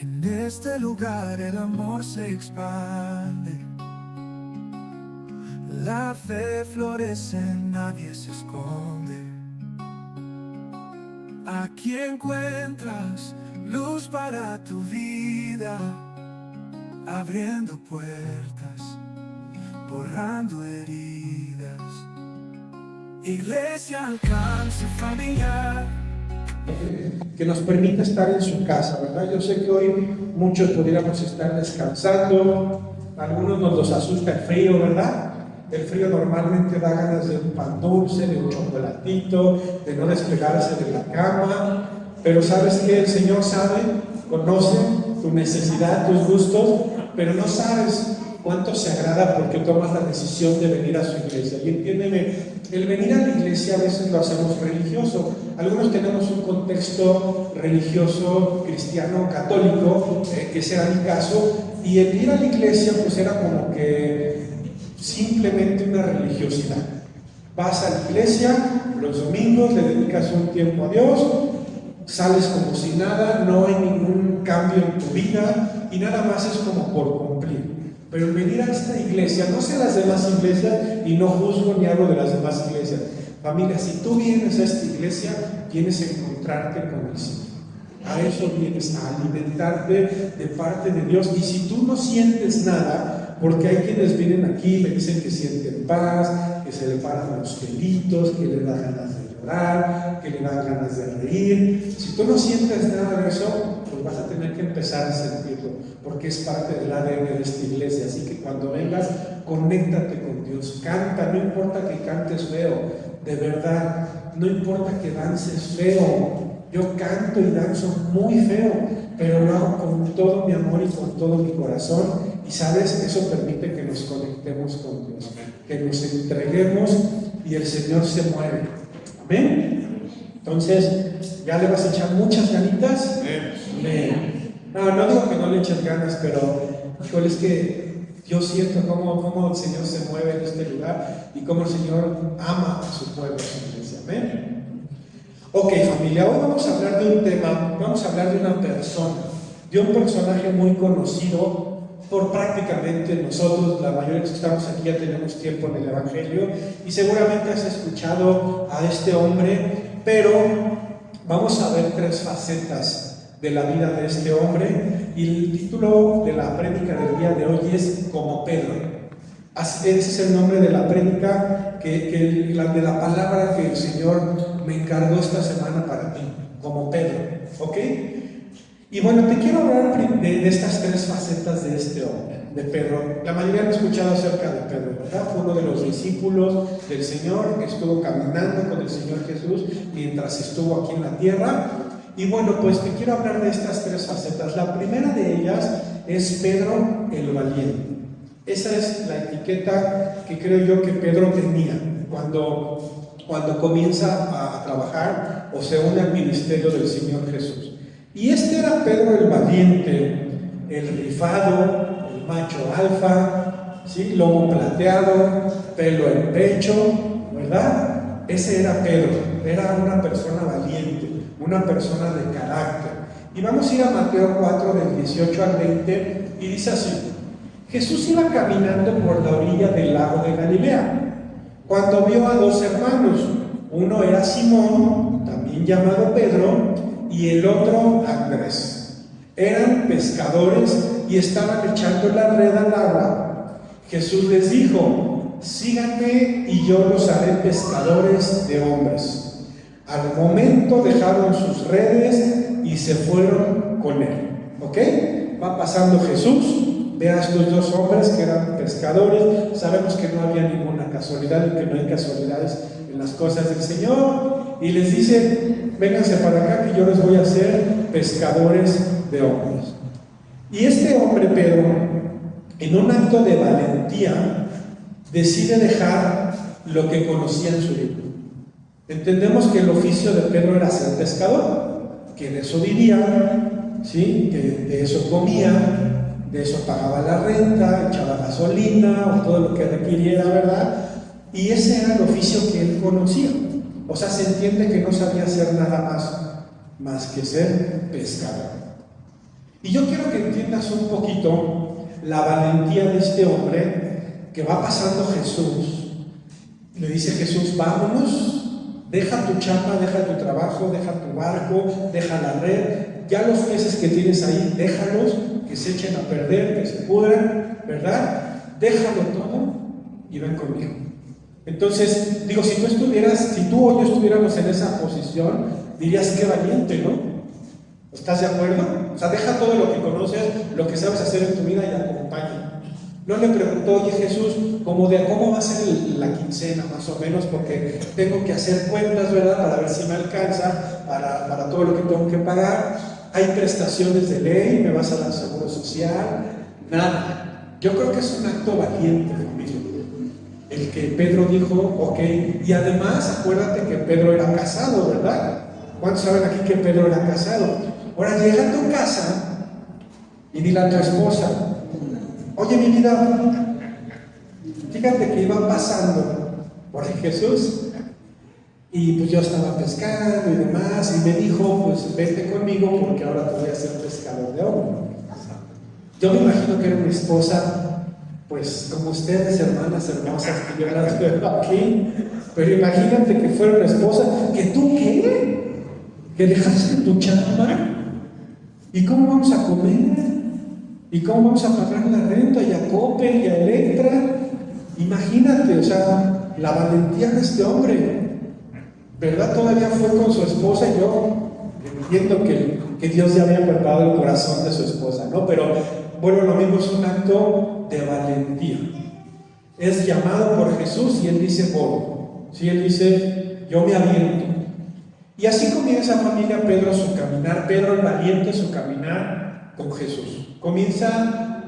En este lugar el amor se expande, la fe florece, nadie se esconde. Aquí encuentras luz para tu vida, abriendo puertas, borrando heridas. Iglesia Alcance Familiar, que nos permita estar en su casa, ¿verdad? Yo sé que hoy muchos pudiéramos estar descansando, a algunos nos asusta el frío, ¿verdad? El frío normalmente da ganas de un pan dulce, de un chocolatito, de no despegarse de la cama, pero ¿sabes qué? El Señor sabe, conoce tu necesidad, tus gustos, pero no sabes cuánto se agrada porque tomas la decisión de venir a su iglesia. Y entiéndeme, el venir a la iglesia a veces lo hacemos religioso. Algunos tenemos un contexto religioso, cristiano, católico, que sea mi caso, y el ir a la iglesia pues era como que simplemente una religiosidad. Vas a la iglesia los domingos, le dedicas un tiempo a Dios, sales como si nada, no hay ningún cambio en tu vida y nada más es como por cumplir. Pero el venir a esta iglesia, no sé las demás iglesias y no juzgo ni hablo de las demás iglesias. Familia, si tú vienes a esta iglesia, vienes a encontrarte con el Señor. A eso vienes, a alimentarte de parte de Dios. Y si tú no sientes nada, porque hay quienes vienen aquí y me dicen que sienten paz, que se le paran los pelitos, que le dan ganas de llorar, que le dan ganas de reír. Si tú no sientes nada de eso, pues vas a tener que empezar a sentirlo, porque es parte del ADN de esta iglesia. Así que cuando vengas, conéctate con Dios, canta, no importa que cantes feo, de verdad, no importa que dances feo. Yo canto y danzo muy feo, pero lo hago con todo mi amor y con todo mi corazón. Y sabes, eso permite que nos conectemos con Dios, que nos entreguemos y el Señor se mueve. Amén. Entonces, ¿ya le vas a echar muchas ganitas? Amén. No digo que no le eches ganas, pero híjole, es que yo siento cómo el Señor se mueve en este lugar y cómo el Señor ama a su pueblo, a su iglesia. Amén. Ok, familia, hoy vamos a hablar de un tema, vamos a hablar de una persona, de un personaje muy conocido por prácticamente nosotros. La mayoría de los que estamos aquí ya tenemos tiempo en el Evangelio y seguramente has escuchado a este hombre, pero vamos a ver tres facetas de la vida de este hombre y el título de la prédica del día de hoy es Como Pedro. Ese es el nombre de la prédica, de la palabra que el Señor me encargó esta semana para ti, como Pedro, ¿ok? Y bueno, te quiero hablar de estas tres facetas de este hombre, de Pedro. La mayoría han escuchado acerca de Pedro, ¿verdad? Fue uno de los discípulos del Señor, estuvo caminando con el Señor Jesús mientras estuvo aquí en la tierra. Y bueno, pues te quiero hablar de estas tres facetas. La primera de ellas es Pedro el valiente. Esa es la etiqueta que creo yo que Pedro tenía cuando comienza a trabajar o se une al ministerio del Señor Jesús. Y este era Pedro el valiente, el rifado, el macho alfa, ¿sí? Lomo plateado, pelo en pecho, ¿verdad? Ese era Pedro, era una persona valiente, una persona de carácter. Y vamos a ir a Mateo 4 del 18 al 20 y dice así: Jesús iba caminando por la orilla del lago de Galilea, cuando vio a dos hermanos. Uno era Simón, también llamado Pedro, y el otro Andrés. Eran pescadores y estaban echando la red al agua. Jesús les dijo: síganme y yo los haré pescadores de hombres. Al momento dejaron sus redes y se fueron con él. ¿Ok? Va pasando Jesús. Ve a estos dos hombres que eran pescadores. Sabemos que no había ninguna casualidad y que no hay casualidades en las cosas del Señor. Y les dice: vénganse para acá que yo les voy a hacer pescadores de hombres. Y este hombre, Pedro, en un acto de valentía, decide dejar lo que conocía en su vida. Entendemos que el oficio de Pedro era ser pescador, que de eso vivía, ¿sí? Que de eso comía, de eso pagaba la renta, echaba gasolina o todo lo que requiriera, ¿verdad? Y ese era el oficio que él conocía. O sea, se entiende que no sabía hacer nada más que ser pescador. Y yo quiero que entiendas un poquito la valentía de este hombre que va pasando Jesús. Le dice Jesús, vámonos, deja tu chamba, deja tu trabajo, deja tu barco, deja la red, ya los peces que tienes ahí, déjalos, que se echen a perder, que se pudran, ¿verdad? Déjalo todo y ven conmigo. Entonces, digo, si tú o yo estuviéramos en esa posición, dirías, qué valiente, ¿no? ¿Estás de acuerdo? O sea, deja todo lo que conoces, lo que sabes hacer en tu vida y acompaña. No le preguntó, oye Jesús, ¿cómo va a ser la quincena más o menos? Porque tengo que hacer cuentas, ¿verdad? Para ver si me alcanza, para todo lo que tengo que pagar. Hay prestaciones de ley, me vas a dar seguro social, nada. Yo creo que es un acto valiente, familia. El que Pedro dijo, ok, y además acuérdate que Pedro era casado, ¿verdad? ¿Cuántos saben aquí que Pedro era casado? Ahora llega a tu casa y dile a tu esposa, oye mi vida, fíjate que iba pasando por ahí Jesús y pues yo estaba pescando y demás y me dijo, pues vete conmigo porque ahora te voy a hacer pescador de hombre. Yo me imagino que era una esposa, pues como ustedes, hermanas hermosas, que yo las veo aquí, pero imagínate que fuera una esposa, que tú qué, que dejaste tu chamba, ¿y cómo vamos a comer? ¿Y cómo vamos a pagar la renta y a Coppel y a Electra? Imagínate, o sea, la valentía de este hombre, ¿verdad? Todavía fue con su esposa y yo entiendo que Dios ya había preparado el corazón de su esposa, ¿no? Pero bueno, lo mismo es un acto de valentía. Es llamado por Jesús y él dice, voy. Sí, él dice, yo me aviento. Y así comienza, familia, Pedro su caminar, Pedro el valiente su caminar con Jesús. Comienza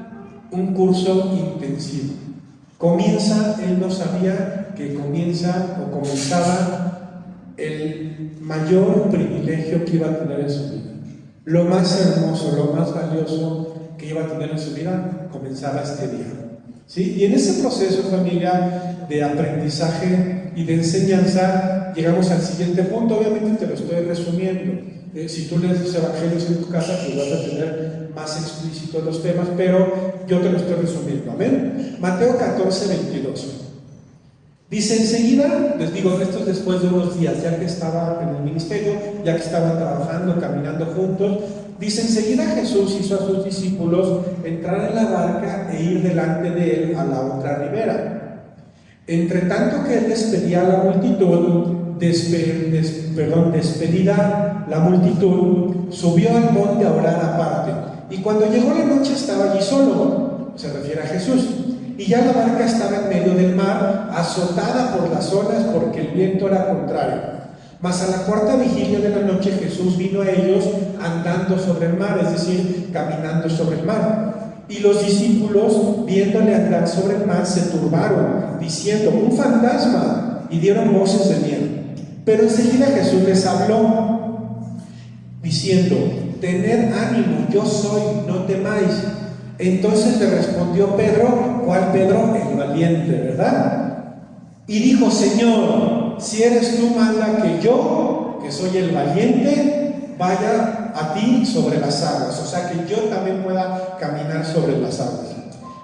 un curso intensivo. Él no sabía que comenzaba el mayor privilegio que iba a tener en su vida. Lo más hermoso, lo más valioso que iba a tener en su vida, comenzaba este día. ¿Sí? Y en ese proceso, familia, de aprendizaje y de enseñanza, llegamos al siguiente punto. Obviamente te lo estoy resumiendo. Si tú lees los evangelios en tu casa, pues vas a tener más explícitos los temas, pero yo te lo estoy resumiendo. Amén. Mateo 14, 22. Dice enseguida, les digo, esto es después de unos días, ya que estaba en el ministerio, ya que estaban trabajando, caminando juntos. Dice, enseguida Jesús hizo a sus discípulos entrar en la barca e ir delante de él a la otra ribera. Entre tanto que él despedida a la multitud, subió al monte a orar aparte. Y cuando llegó la noche estaba allí solo, se refiere a Jesús. Y ya la barca estaba en medio del mar, azotada por las olas porque el viento era contrario. Mas a la cuarta vigilia de la noche Jesús vino a ellos andando sobre el mar, es decir, caminando sobre el mar. Y los discípulos, viéndole andar sobre el mar, se turbaron, diciendo, un fantasma, y dieron voces de miedo. Pero enseguida Jesús les habló, diciendo, tened ánimo, yo soy, no temáis. Entonces le respondió Pedro, ¿cuál Pedro? El valiente, ¿verdad? Y dijo, Señor, si eres tú, manda que yo, que soy el valiente, vaya a ti sobre las aguas, o sea, que yo también pueda caminar sobre las aguas.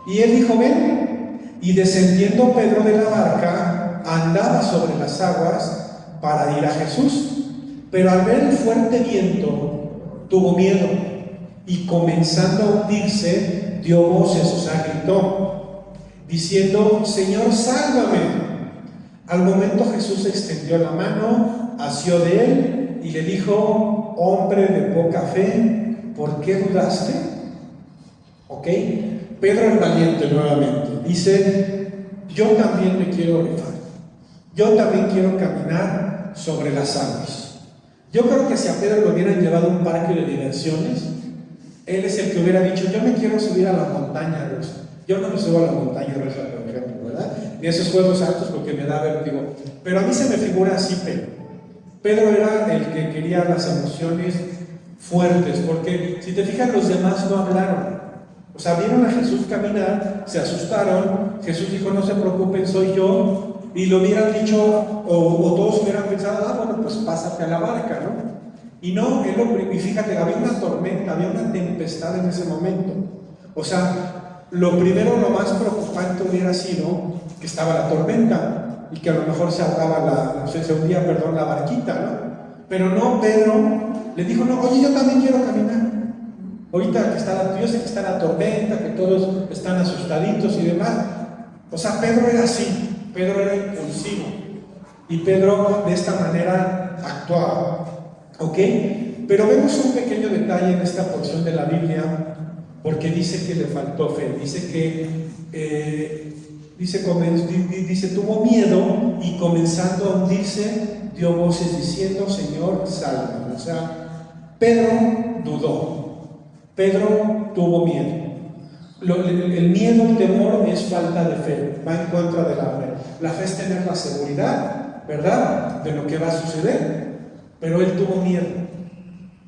Y él dijo, ven. Y descendiendo Pedro de la barca, andaba sobre las aguas para ir a Jesús. Pero al ver el fuerte viento, tuvo miedo, y comenzando a hundirse, dio voces, o sea, gritó, diciendo, Señor, sálvame. Al momento Jesús extendió la mano, asió de él y le dijo, hombre de poca fe, ¿por qué dudaste? ¿Ok? Pedro el valiente nuevamente dice, yo también me quiero rifar, yo también quiero caminar sobre las aguas. Yo creo que si a Pedro lo hubieran llevado a un parque de diversiones, él es el que hubiera dicho, yo me quiero subir a la montaña rusa. Yo no me subo a la montaña rusa, por ejemplo, ¿verdad? Ni a esos juegos altos porque me da vértigo. Pero a mí se me figura así Pedro. Pedro era el que quería las emociones fuertes, porque si te fijas, los demás no hablaron. O sea, vieron a Jesús caminar, se asustaron, Jesús dijo, no se preocupen, soy yo, y lo hubieran dicho, o todos hubieran pensado, bueno, pues pásate a la barca, ¿no? Y no, y fíjate, había una tormenta, había una tempestad en ese momento. O sea, lo primero, lo más preocupante hubiera sido que estaba la tormenta y que a lo mejor se ahogaba se hundía, la barquita, ¿no? Pero no, Pedro le dijo, no, oye, yo también quiero caminar. Ahorita yo sé que está la tormenta, que todos están asustaditos y demás. O sea, Pedro era así, Pedro era impulsivo. Y Pedro de esta manera actuaba. ¿Ok? Pero vemos un pequeño detalle en esta porción de la Biblia, porque dice que le faltó fe. Dice que dice, tuvo miedo y comenzando a hundirse, dio voces diciendo, Señor, sálvame. O sea, Pedro dudó. Pedro tuvo miedo. El miedo, el temor es falta de fe, va en contra de la fe. La fe es tener la seguridad, ¿verdad?, de lo que va a suceder. Pero él tuvo miedo.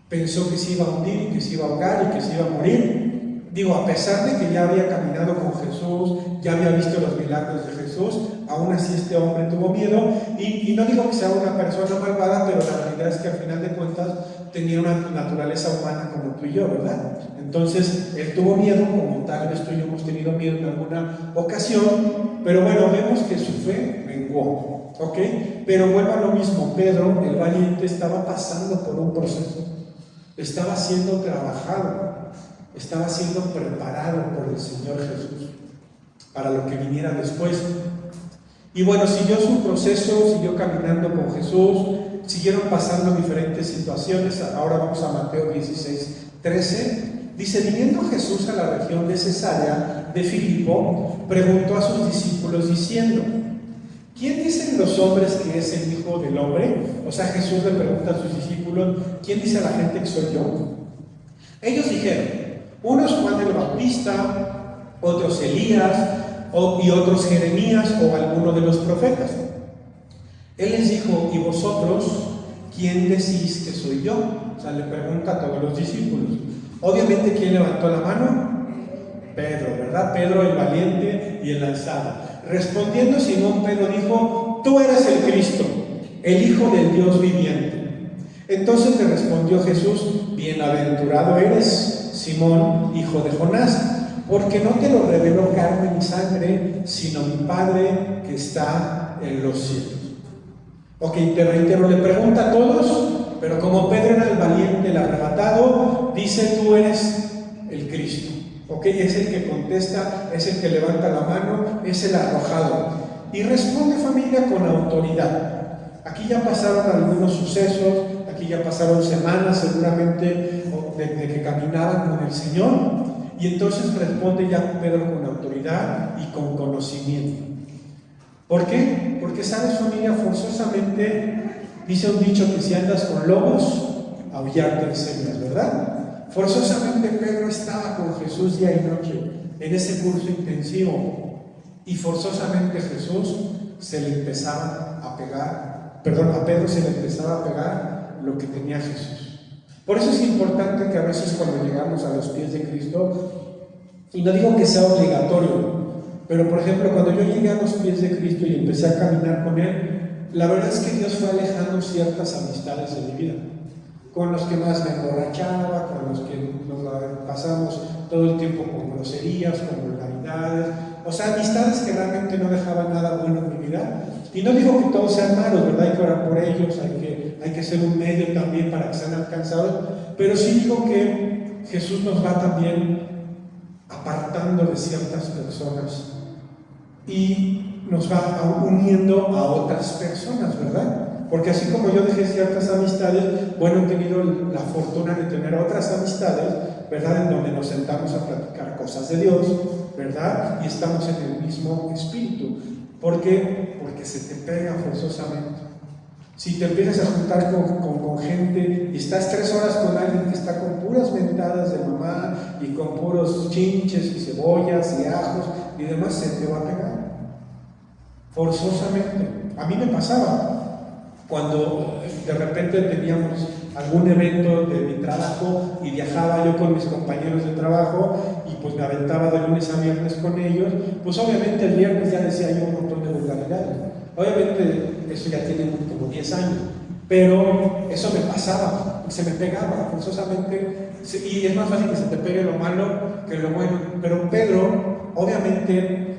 Pensó que se iba a hundir y que se iba a ahogar y que se iba a morir. Digo, a pesar de que ya había caminado con Jesús, ya había visto los milagros de Jesús, aún así este hombre tuvo miedo. Y no digo que sea una persona malvada, pero la realidad es que al final de cuentas tenía una naturaleza humana como tú y yo, ¿verdad? Entonces, él tuvo miedo, como tal vez tú y yo hemos tenido miedo en alguna ocasión, pero bueno, vemos que su fe menguó, ¿ok? Pero vuelvo a lo mismo, Pedro, el valiente, estaba pasando por un proceso, estaba siendo trabajado, estaba siendo preparado por el Señor Jesús para lo que viniera después. Y bueno, siguió su proceso, siguió caminando con Jesús, siguieron pasando diferentes situaciones. Ahora vamos a Mateo 16:13. Dice, viniendo Jesús a la región de Cesarea de Filipo, preguntó a sus discípulos diciendo, ¿quién dicen los hombres que es el Hijo del Hombre? O sea, Jesús le pregunta a sus discípulos, ¿quién dice la gente que soy yo? Ellos dijeron, unos Juan el Bautista, otros Elías, y otros Jeremías o alguno de los profetas. Él les dijo, ¿y vosotros quién decís que soy yo? O sea, le pregunta a todos los discípulos. Obviamente, ¿quién levantó la mano? Pedro, ¿verdad? Pedro el valiente y el lanzado. Respondiendo Simón, Pedro dijo, tú eres el Cristo, el Hijo del Dios viviente. Entonces le respondió Jesús, bienaventurado eres, Simón, hijo de Jonás, porque no te lo reveló carne ni sangre, sino mi Padre que está en los cielos. Ok, te reitero, le pregunta a todos, pero como Pedro era el valiente, el arrebatado, dice, tú eres el Cristo. Ok, es el que contesta, es el que levanta la mano, es el arrojado. Y responde, familia, con autoridad. Aquí ya pasaron algunos sucesos, aquí ya pasaron semanas seguramente de que caminaban con el Señor. Y entonces responde ya Pedro con autoridad y con conocimiento. ¿Por qué? Porque, ¿sabes, familia? Forzosamente, dice un dicho que si andas con lobos, aullar te enseñas, ¿verdad? Forzosamente Pedro estaba con Jesús día y noche en ese curso intensivo. Y forzosamente Jesús se le empezaba a pegar, a Pedro se le empezaba a pegar lo que tenía Jesús. Por eso es importante que a veces cuando llegamos a los pies de Cristo, y no digo que sea obligatorio, pero por ejemplo cuando yo llegué a los pies de Cristo y empecé a caminar con Él, la verdad es que Dios fue alejando ciertas amistades de mi vida, con los que más me emborrachaba, con los que nos pasamos todo el tiempo con groserías, con vulgaridades, o sea, amistades que realmente no dejaban nada bueno en mi vida. Y no digo que todos sean malos, ¿verdad? Hay que orar por ellos, hay que ser un medio también para que sean alcanzados, pero sí digo que Jesús nos va también apartando de ciertas personas y nos va uniendo a otras personas, ¿verdad? Porque así como yo dejé ciertas amistades, bueno, he tenido la fortuna de tener otras amistades, ¿verdad? En donde nos sentamos a platicar cosas de Dios, ¿verdad? Y estamos en el mismo espíritu. ¿Por qué? Porque se te pega forzosamente. Si te empiezas a juntar con gente y estás 3 horas con alguien que está con puras mentadas de mamá y con puros chinches y cebollas y ajos y demás, se te va a pegar. Forzosamente. A mí me pasaba. Cuando de repente teníamos algún evento de mi trabajo y viajaba yo con mis compañeros de trabajo y pues me aventaba de lunes a viernes con ellos, pues obviamente el viernes ya decía yo un montón de vulgaridades. Obviamente eso ya tiene como 10 años, pero eso me pasaba, y se me pegaba forzosamente, y es más fácil que se te pegue lo malo que lo bueno. Pero Pedro, obviamente,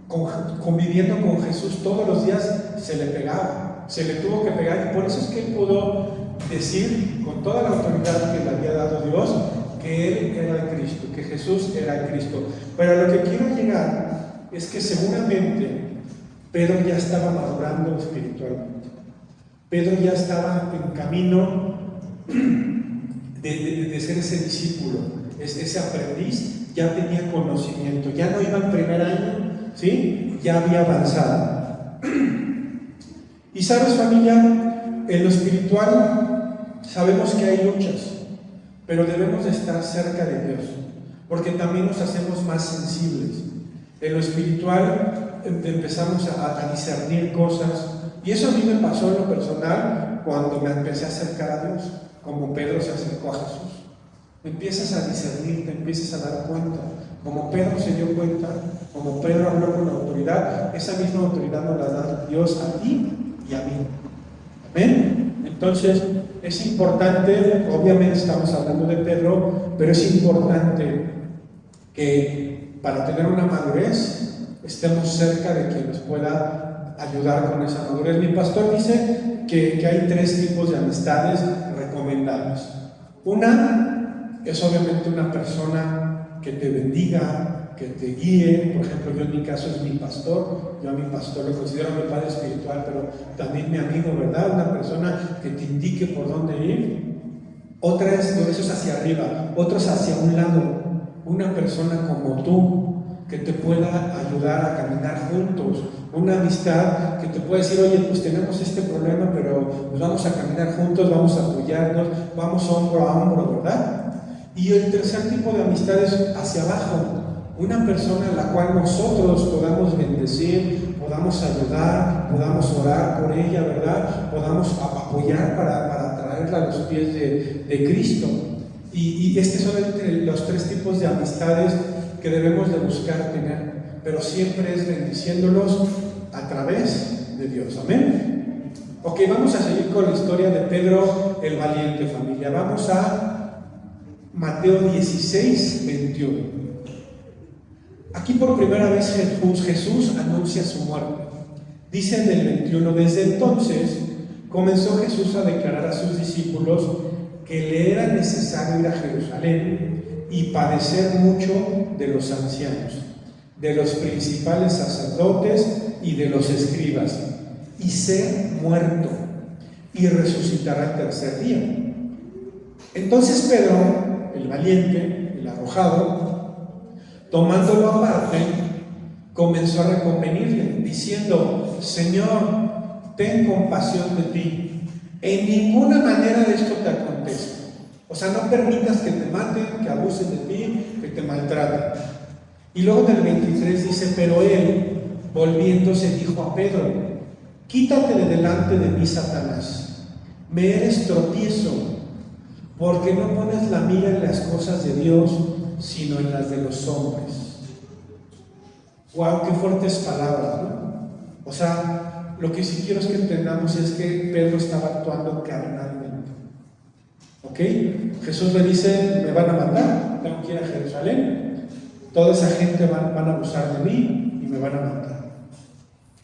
conviviendo con Jesús todos los días, se le pegaba, se le tuvo que pegar, y por eso es que él pudo decir con toda la autoridad que le había dado Dios que él era el Cristo, que Jesús era el Cristo. Pero a lo que quiero llegar es que seguramente Pedro ya estaba madurando espiritualmente. Pedro ya estaba en camino de ser ese discípulo, ese aprendiz. Ya tenía conocimiento, ya no iba en primer año, ¿sí? Ya había avanzado. Y sabes, familia, en lo espiritual sabemos que hay luchas, pero debemos de estar cerca de Dios, porque también nos hacemos más sensibles. En lo espiritual empezamos a discernir cosas, y eso a mí me pasó en lo personal cuando me empecé a acercar a Dios, como Pedro se acercó a Jesús. Empiezas a discernir, te empiezas a dar cuenta, como Pedro se dio cuenta, como Pedro habló con autoridad, esa misma autoridad nos la da Dios a ti y a mí. ¿Amén? Entonces es importante, obviamente estamos hablando de Pedro, pero es importante que para tener una madurez estemos cerca de quien nos pueda ayudar con esa madurez. Mi pastor dice que hay 3 tipos de amistades recomendables. Una es obviamente una persona que te bendiga, que te guíe. Por ejemplo, yo en mi caso es mi pastor. Yo a mi pastor lo considero mi padre espiritual, pero también mi amigo, ¿verdad? Una persona que te indique por dónde ir. Otra es, eso es hacia arriba, otro es hacia un lado. Una persona como tú, que te pueda ayudar a caminar juntos. Una amistad que te puede decir, oye, pues tenemos este problema, pero pues vamos a caminar juntos, vamos a apoyarnos, vamos hombro a hombro, ¿verdad? Y el tercer tipo de amistad es hacia abajo. Una persona a la cual nosotros podamos bendecir, podamos ayudar, podamos orar por ella, ¿verdad? Podamos apoyar para traerla a los pies de Cristo. Y estos son los 3 tipos de amistades que debemos de buscar tener, pero siempre es bendiciéndolos a través de Dios. Amén. Ok, vamos a seguir con la historia de Pedro el Valiente, familia. Vamos a Mateo 16, 21. Aquí por primera vez Jesús anuncia su muerte. Dice en el 21, desde entonces comenzó Jesús a declarar a sus discípulos que le era necesario ir a Jerusalén y padecer mucho de los ancianos, de los principales sacerdotes y de los escribas, y ser muerto, y resucitar al tercer día. Entonces Pedro, el valiente, el arrojado, tomándolo aparte, comenzó a reconvenirle, diciendo: Señor, ten compasión de ti. En ninguna manera de esto te acontezca. O sea, no permitas que te maten, que abusen de ti, que te maltraten. Y luego en el 23 dice: pero él, volviéndose, dijo a Pedro: quítate de delante de mí, Satanás. Me eres tropiezo, porque no pones la mira en las cosas de Dios, sino en las de los hombres. Wow, qué fuertes palabras, ¿no? O sea, lo que sí quiero es que entendamos es que Pedro estaba actuando carnalmente. ¿Ok? Jesús le dice: me van a matar, tengo que ir a Jerusalén, toda esa gente van a abusar de mí y me van a matar.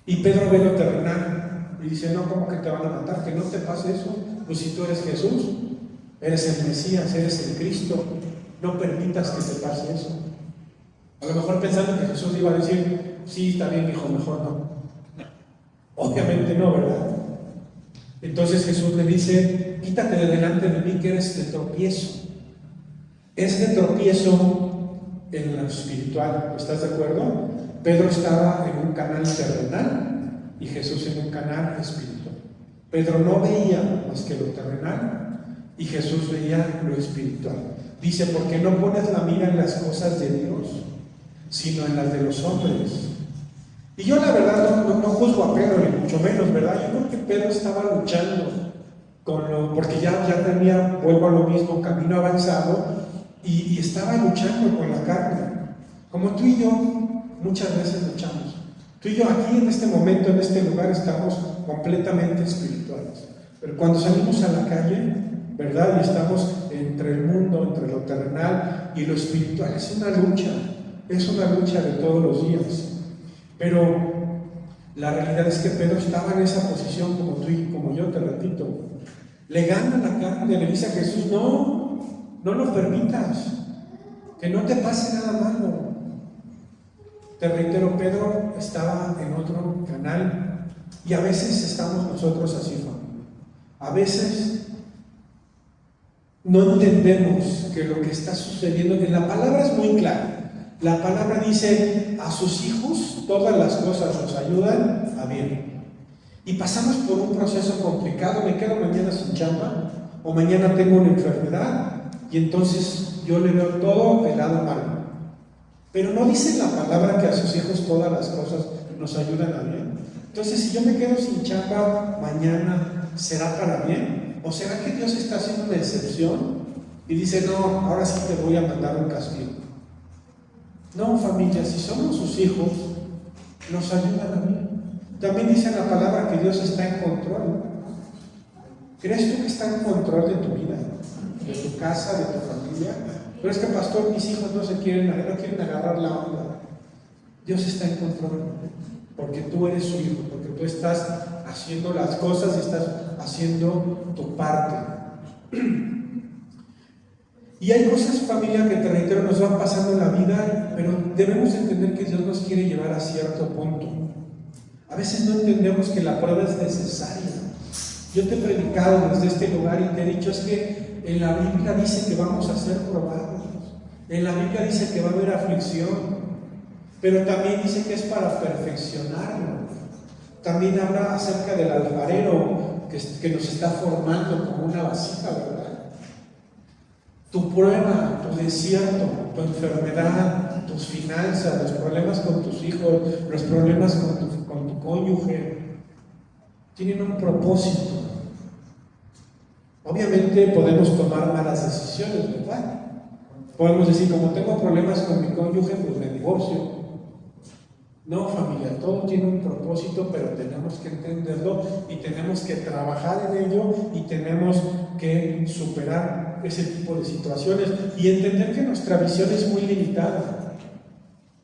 Y Pedro ve lo terrenal y dice: no, ¿cómo que te van a matar? Que no te pase eso. Pues si tú eres Jesús, eres el Mesías, eres el Cristo, no permitas que te pase eso. A lo mejor pensando que Jesús iba a decir: sí, está bien, hijo, mejor no. Obviamente no, ¿verdad? Entonces Jesús le dice: quítate de delante de mí, que eres de tropiezo. Es de tropiezo en lo espiritual, ¿estás de acuerdo? Pedro estaba en un canal terrenal y Jesús en un canal espiritual. Pedro no veía más que lo terrenal y Jesús veía lo espiritual. Dice: porque no pones la mira en las cosas de Dios, sino en las de los hombres. Y yo la verdad no juzgo a Pedro, ni mucho menos, ¿verdad? Yo creo que Pedro estaba luchando porque ya tenía, vuelvo a lo mismo, camino avanzado, y estaba luchando con la carne, como tú y yo muchas veces luchamos. Tú y yo aquí en este momento, en este lugar, estamos completamente espirituales. Pero cuando salimos a la calle, ¿verdad? Y estamos entre el mundo, entre lo terrenal y lo espiritual, es una lucha de todos los días. Pero la realidad es que Pedro estaba en esa posición como tú y como yo, te repito. Le gana la carne, le dice a Jesús, no lo permitas, que no te pase nada malo. Te reitero, Pedro estaba en otro canal y a veces estamos nosotros así, familia. A veces no entendemos que lo que está sucediendo, que la palabra es muy clara. La palabra dice, a sus hijos todas las cosas nos ayudan a bien. Y pasamos por un proceso complicado, me quedo mañana sin chamba, o mañana tengo una enfermedad, y entonces yo le veo todo el lado malo. Pero no dice la palabra que a sus hijos todas las cosas nos ayudan a bien. Entonces, si yo me quedo sin chamba mañana, ¿será para bien? ¿O será que Dios está haciendo una excepción y dice, no, ahora sí te voy a mandar un castigo? No, familia, si somos sus hijos, nos ayudan a bien. También dice la palabra que Dios está en control. ¿Crees tú que está en control de tu vida, de tu casa, de tu familia? Pero es que, pastor, mis hijos no quieren agarrar la onda. Dios está en control, porque tú eres su hijo, porque tú estás haciendo las cosas y estás haciendo tu parte. Y hay cosas, familia, que te reitero, nos van pasando en la vida, pero debemos entender que Dios nos quiere llevar a cierto punto. A veces no entendemos que la prueba es necesaria. Yo te he predicado desde este lugar y te he dicho, es que en la Biblia dice que vamos a ser probados. En la Biblia dice que va a haber aflicción, pero también dice que es para perfeccionarnos. También habla acerca del alfarero que nos está formando como una vasija, ¿verdad? Tu prueba, tu desierto, tu enfermedad, tus finanzas, los problemas con tus hijos, los problemas con tu cónyuge, tienen un propósito. Obviamente podemos tomar malas decisiones, ¿verdad? Podemos decir, como tengo problemas con mi cónyuge, pues me divorcio. No, familia, todo tiene un propósito, pero tenemos que entenderlo y tenemos que trabajar en ello y tenemos que superar ese tipo de situaciones y entender que nuestra visión es muy limitada.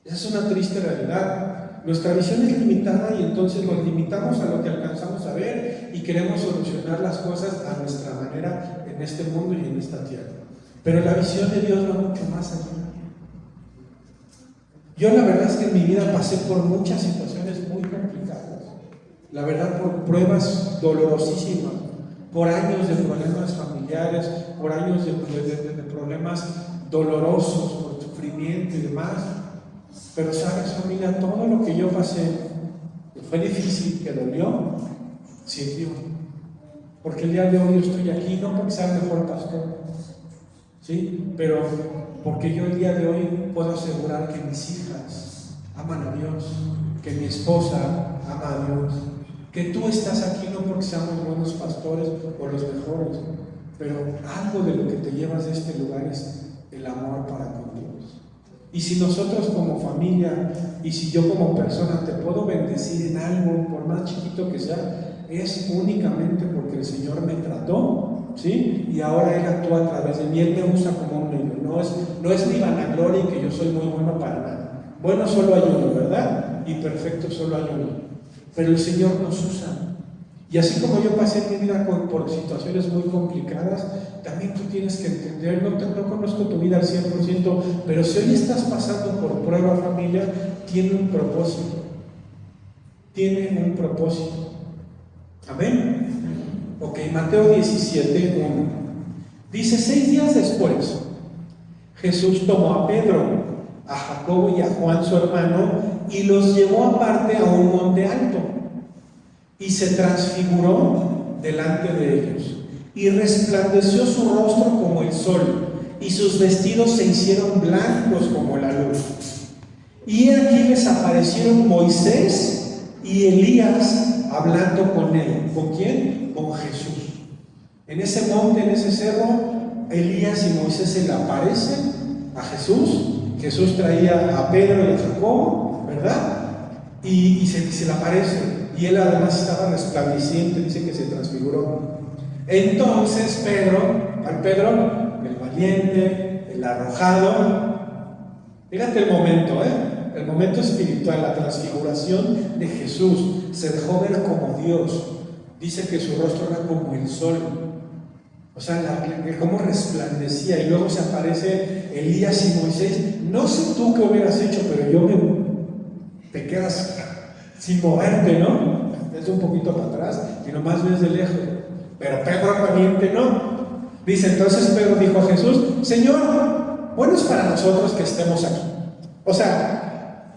Esa es una triste realidad. Nuestra visión es limitada y entonces nos limitamos a lo que alcanzamos a ver y queremos solucionar las cosas a nuestra manera en este mundo y en esta tierra. Pero la visión de Dios va mucho más allá. Yo la verdad es que en mi vida pasé por muchas situaciones muy complicadas, la verdad, por pruebas dolorosísimas, por años de problemas familiares, por años de problemas dolorosos, por sufrimiento y demás. Pero sabes, familia, todo lo que yo pasé, que fue difícil, que dolió, sirvió. Porque el día de hoy yo estoy aquí, no porque sea el mejor pastor, ¿sí? Pero porque yo el día de hoy puedo asegurar que mis hijas aman a Dios, que mi esposa ama a Dios, que tú estás aquí no porque seamos buenos pastores o los mejores, pero algo de lo que te llevas de este lugar es el amor para con Dios. Y si nosotros como familia y si yo como persona te puedo bendecir en algo, por más chiquito que sea, es únicamente porque el Señor me trató, ¿sí? Y ahora Él actúa a través de mí, Él me usa como un niño. No es mi vanagloria y que yo soy muy bueno para nada. Bueno solo hay uno, ¿verdad? Y perfecto solo hay uno. Pero el Señor nos usa. Y así como yo pasé mi vida por situaciones muy complicadas, también tú tienes que entender, no conozco tu vida al 100%, pero si hoy estás pasando por prueba, familia, tiene un propósito. Tiene un propósito. Amén. Ok, Mateo 17, 1. Dice, 6 días después, Jesús tomó a Pedro, a Jacobo y a Juan su hermano, y los llevó aparte a un monte alto, y se transfiguró delante de ellos, y resplandeció su rostro como el sol, y sus vestidos se hicieron blancos como la luz. Y aquí les aparecieron Moisés y Elías hablando con él. ¿Con quién? Con Jesús. En ese monte, en ese cerro, Elías y Moisés se le aparecen a Jesús. Jesús traía a Pedro y a Jacobo, ¿verdad? Y se le aparece. Y él además estaba resplandeciente, dice que se transfiguró. Entonces Pedro, ¿cuál Pedro? El valiente, el arrojado. Fíjate el momento, el momento espiritual, la transfiguración de Jesús. Se dejó ver como Dios. Dice que su rostro era como el sol. O sea, cómo resplandecía. Y luego se aparece Elías y Moisés. No sé tú qué hubieras hecho, pero te quedas sin moverte, ¿no? Desde un poquito para atrás y nomás ves de lejos. Pero Pedro valiente no. Dice, entonces Pedro dijo a Jesús: Señor, bueno es para nosotros que estemos aquí. O sea,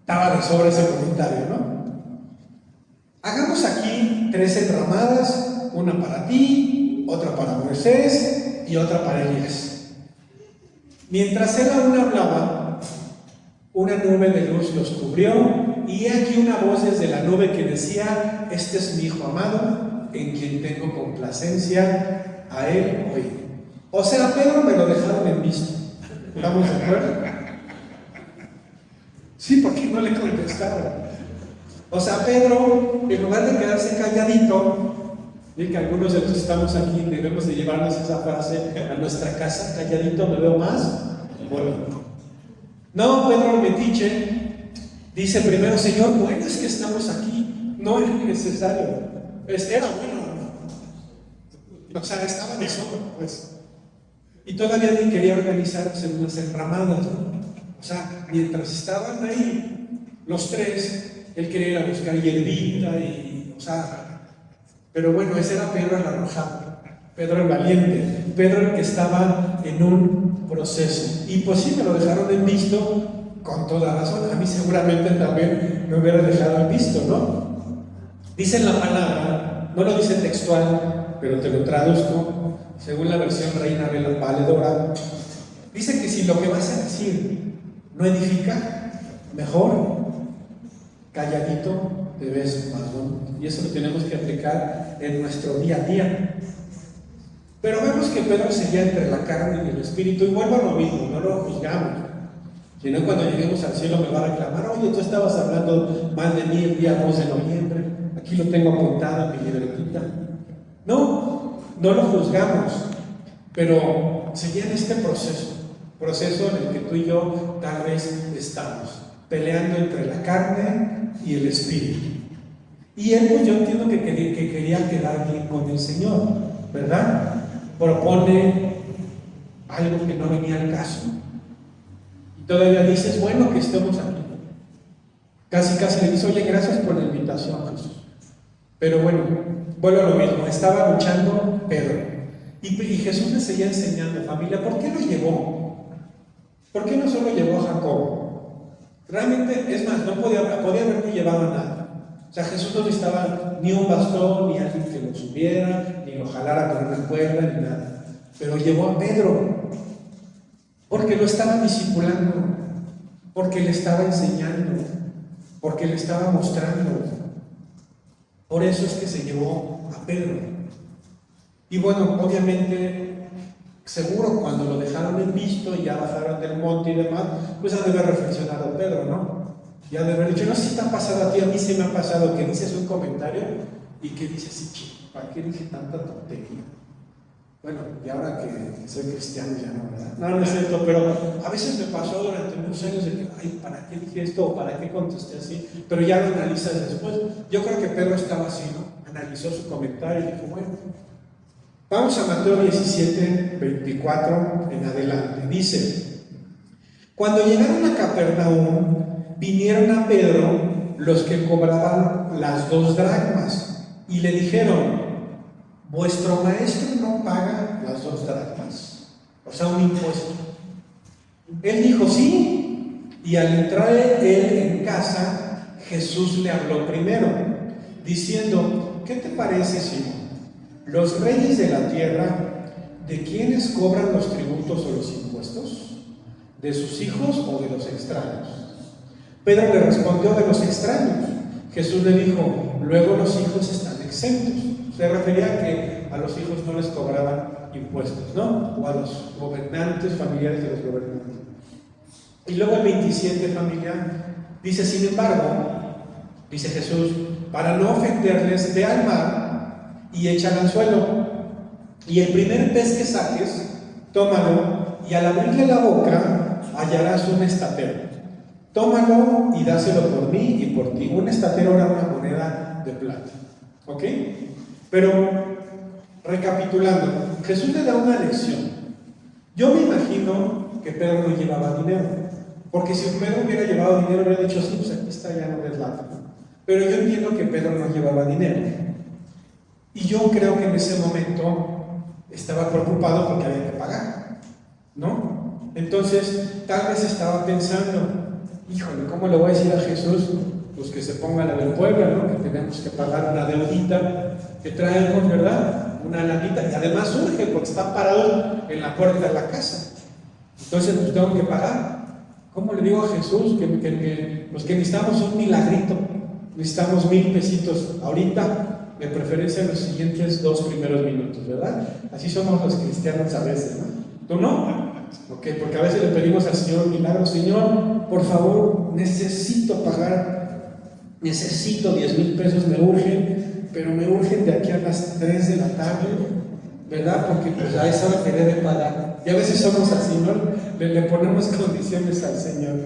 estaba de sobra ese comentario, ¿no? Hagamos aquí 3 enramadas, una para ti, otra para Moisés y otra para Elías. Mientras él aún hablaba, una nube de luz los cubrió, y he aquí una voz desde la nube que decía: este es mi Hijo amado, en quien tengo complacencia, a él oí. O sea, Pedro me lo dejaron en visto. ¿Estamos de acuerdo? Sí, porque no le contestaron. O sea, Pedro, en lugar de quedarse calladito, y que algunos de los que estamos aquí debemos de llevarnos esa frase a nuestra casa: calladito me veo más bueno. No, Pedro el metiche dice primero: Señor, bueno es que estamos aquí, no es necesario. Era bueno. O sea, estaba de sobra, pues. Y todavía ni quería organizarse en unas enramadas, ¿no? O sea, mientras estaban ahí los 3, él quería ir a buscar hierbita o sea, pero bueno, ese era Pedro el arrojado, Pedro el valiente, Pedro el que estaba en un proceso. Y pues sí, me lo dejaron en visto con toda razón. A mí seguramente también me hubiera dejado en visto, ¿no? Dice en la palabra, no lo dice textual, pero te lo traduzco según la versión Reina Valedora. Dice que si lo que vas a decir no edifica, mejor calladito te ves más bonito. Y eso lo tenemos que aplicar en nuestro día a día. Pero vemos que Pedro seguía entre la carne y el espíritu, y vuelvo a lo mismo, no lo juzgamos. Si no, cuando lleguemos al cielo me va a reclamar: oye, tú estabas hablando mal de mí el día 2 de noviembre, aquí lo tengo apuntado en mi libretita. No lo juzgamos, pero seguía en este proceso en el que tú y yo tal vez estamos, peleando entre la carne y el espíritu. Y él, pues yo entiendo que quería quedar bien con el Señor, ¿verdad? Propone algo que no venía al caso. Y todavía dices: bueno, que estemos aquí. Casi le dice: oye, gracias por la invitación, Jesús. Pero bueno, vuelvo a lo mismo, estaba luchando Pedro. Y Jesús le seguía enseñando, familia. ¿Por qué lo llevó? ¿Por qué no solo llevó a Jacobo? Realmente, es más, no podía haberlo llevado a nada. O sea, Jesús no necesitaba ni un bastón, ni alguien que lo subiera, ni lo jalara con una cuerda, ni nada. Pero llevó a Pedro, porque lo estaba discipulando, porque le estaba enseñando, porque le estaba mostrando. Por eso es que se llevó a Pedro. Y bueno, obviamente, seguro cuando lo dejaron en visto y ya bajaron del monte y demás, pues ha de haber reflexionado Pedro, ¿no? Ya de haber dicho: no sé si te ha pasado a ti, a mí sí me ha pasado que dices un comentario y que dices: sí, ¿para qué dije tanta tontería? Bueno, y ahora que soy cristiano ya no, ¿verdad? No es cierto, pero a veces me pasó durante muchos años de que: ay, ¿para qué dije esto? ¿O para qué contesté así? Pero ya lo analizas después. Yo creo que Pedro estaba así, ¿no? Analizó su comentario y dijo: bueno. Vamos a Mateo 17, 24 en adelante. Dice: cuando llegaron a Capernaum, vinieron a Pedro los que cobraban las 2 dracmas y le dijeron: ¿vuestro maestro no paga las 2 dracmas? O sea, un impuesto. Él dijo: sí. Y al entrar él en casa, Jesús le habló primero, diciendo: ¿qué te parece, Simón? ¿Los reyes de la tierra, de quiénes cobran los tributos o los impuestos? ¿De sus hijos o de los extraños? Pedro le respondió: de los extraños. Jesús le dijo: luego los hijos están exentos. Se refería a que a los hijos no les cobraban impuestos, ¿no? O a los gobernantes, familiares de los gobernantes. Y luego el 27, familia, dice: sin embargo, dice Jesús, para no ofenderles, ve al mar y echa al anzuelo, Y el primer pez que saques, tómalo, y al abrirle la boca hallarás un estatero. Tómalo y dáselo por mí y por ti. Un estatero era una moneda de plata. ¿Ok? Pero, recapitulando, Jesús le da una lección. Yo me imagino que Pedro no llevaba dinero. Porque si Pedro hubiera llevado dinero, hubiera dicho, sí, pues aquí está, ya no des lata. Pero yo entiendo que Pedro no llevaba dinero. Y yo creo que en ese momento estaba preocupado porque había que pagar, ¿no? Entonces, tal vez estaba pensando, híjole, ¿cómo le voy a decir a Jesús? Pues que se ponga la del pueblo, ¿no? Que tenemos que pagar una deudita que traemos, ¿verdad? Una lanita, y además surge porque está parado en la puerta de la casa. Entonces, pues tengo que pagar. ¿Cómo le digo a Jesús que necesitamos un milagrito? Necesitamos 1,000 pesitos ahorita, de preferencia en los siguientes 2 primeros minutos, ¿verdad? Así somos los cristianos a veces, ¿no? ¿Tú no? Ok, porque a veces le pedimos al Señor un milagro. Señor, por favor, necesito pagar, necesito 10,000 pesos, me urgen, pero me urgen de aquí a las 3 de la tarde, ¿verdad? Porque pues a esa hora quería de pagar. Y a veces somos así, ¿no? Le ponemos condiciones al Señor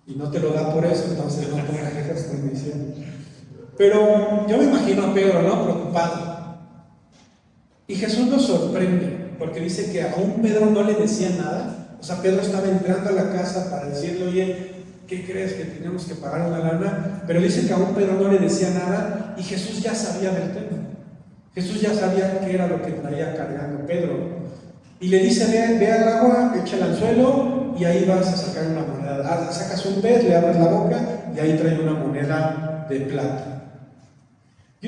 y no te lo da por eso, entonces no pongas esas condiciones. Pero yo me imagino a Pedro, ¿no? Preocupado. Y Jesús nos sorprende, porque dice que aún Pedro no le decía nada. O sea, Pedro estaba entrando a la casa para decirle, oye, ¿qué crees que tenemos que pagar una lana? Pero dice que aún Pedro no le decía nada y Jesús ya sabía del tema. Jesús ya sabía qué era lo que traía cargando Pedro. Y le dice, ve al agua, échala al suelo y ahí vas a sacar una moneda. Sacas un pez, le abres la boca y ahí trae una moneda de plata.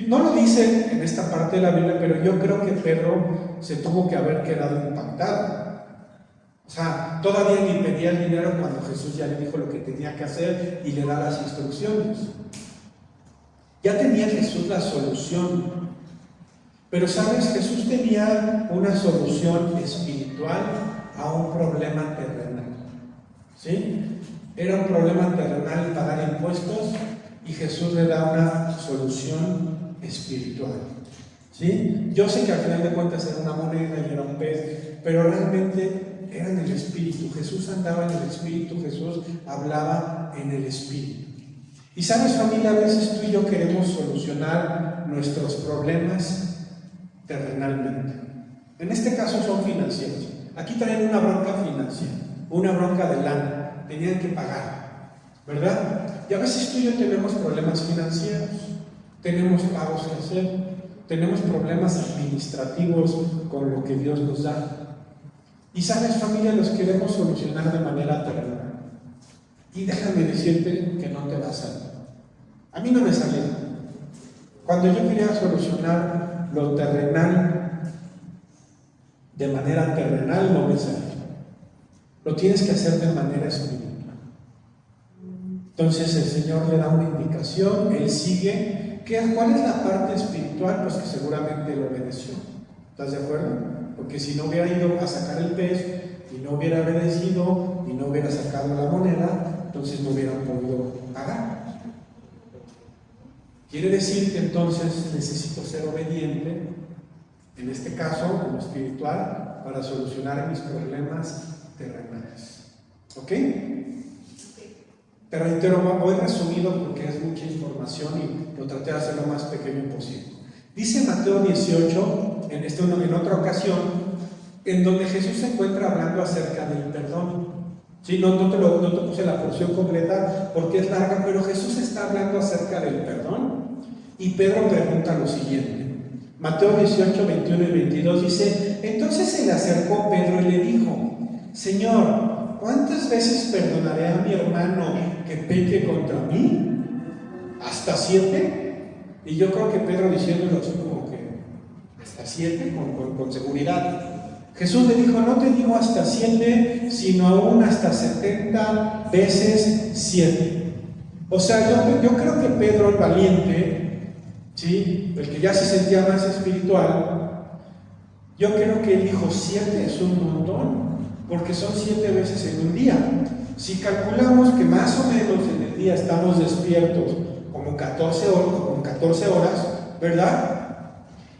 No lo dice en esta parte de la Biblia, pero yo creo que Pedro se tuvo que haber quedado impactado. O sea, todavía ni pedía el dinero cuando Jesús ya le dijo lo que tenía que hacer y le da las instrucciones. Ya tenía Jesús la solución. Pero sabes, Jesús tenía una solución espiritual a un problema terrenal. ¿Sí? Era un problema terrenal pagar impuestos y Jesús le da una solución espiritual. ¿Sí? Yo sé que al final de cuentas era una moneda y era un pez, pero realmente era en el espíritu. Jesús andaba en el espíritu, Jesús hablaba en el espíritu. Y sabes, familia, a veces tú y yo queremos solucionar nuestros problemas terrenalmente. En este caso son financieros. Aquí traen una bronca financiera, una bronca de lana, tenían que pagar, ¿verdad? Y a veces tú y yo tenemos problemas financieros, tenemos pagos que hacer, tenemos problemas administrativos con lo que Dios nos da. Y sabes, familia, los queremos solucionar de manera terrenal. Y déjame decirte que no te va a salir. A mí no me salió. Cuando yo quería solucionar lo terrenal de manera terrenal, no me salió. Lo tienes que hacer de manera espiritual. Entonces el Señor le da una indicación, Él sigue. ¿Cuál es la parte espiritual? Pues que seguramente lo obedeció. ¿Estás de acuerdo? Porque si no hubiera ido a sacar el pez y no hubiera obedecido y no hubiera sacado la moneda, entonces no hubieran podido pagar. Quiere decir que entonces necesito ser obediente, en este caso, en lo espiritual, para solucionar mis problemas terrenales. ¿Ok? Pero reitero, voy resumido porque es mucha información y lo traté de hacer lo más pequeño posible. Dice Mateo 18, en otra ocasión, en donde Jesús se encuentra hablando acerca del perdón. Sí, no te puse la porción completa porque es larga, pero Jesús está hablando acerca del perdón. Y Pedro pregunta lo siguiente. Mateo 18, 21 y 22 dice, entonces se le acercó Pedro y le dijo, Señor, ¿cuántas veces perdonaré a mi hermano que peque contra mí? ¿Hasta 7? Y yo creo que Pedro diciéndolo así como que hasta 7 con seguridad. Jesús le dijo, no te digo hasta 7, sino aún hasta 70 veces 7. O sea, yo creo que Pedro el valiente, ¿sí? El que ya se sentía más espiritual, yo creo que él dijo 7 es un montón, porque son 7 veces en un día. Si calculamos que más o menos en el día estamos despiertos como 14 horas, ¿verdad?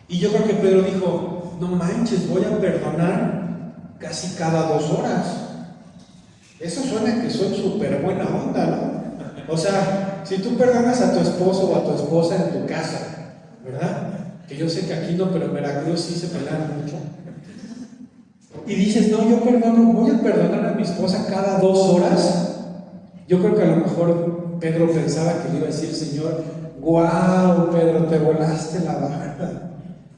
Y yo creo que Pedro dijo, no manches, voy a perdonar casi cada 2 horas. Eso suena que soy súper buena onda, ¿no? O sea, si tú perdonas a tu esposo o a tu esposa en tu casa, ¿verdad? Que yo sé que aquí no, pero en Veracruz sí se pelean mucho. Y dices, no, yo perdono, voy a perdonar a mi esposa cada 2 horas. Yo creo que a lo mejor Pedro pensaba que le iba a decir, Señor, guau, Pedro, te volaste la barda.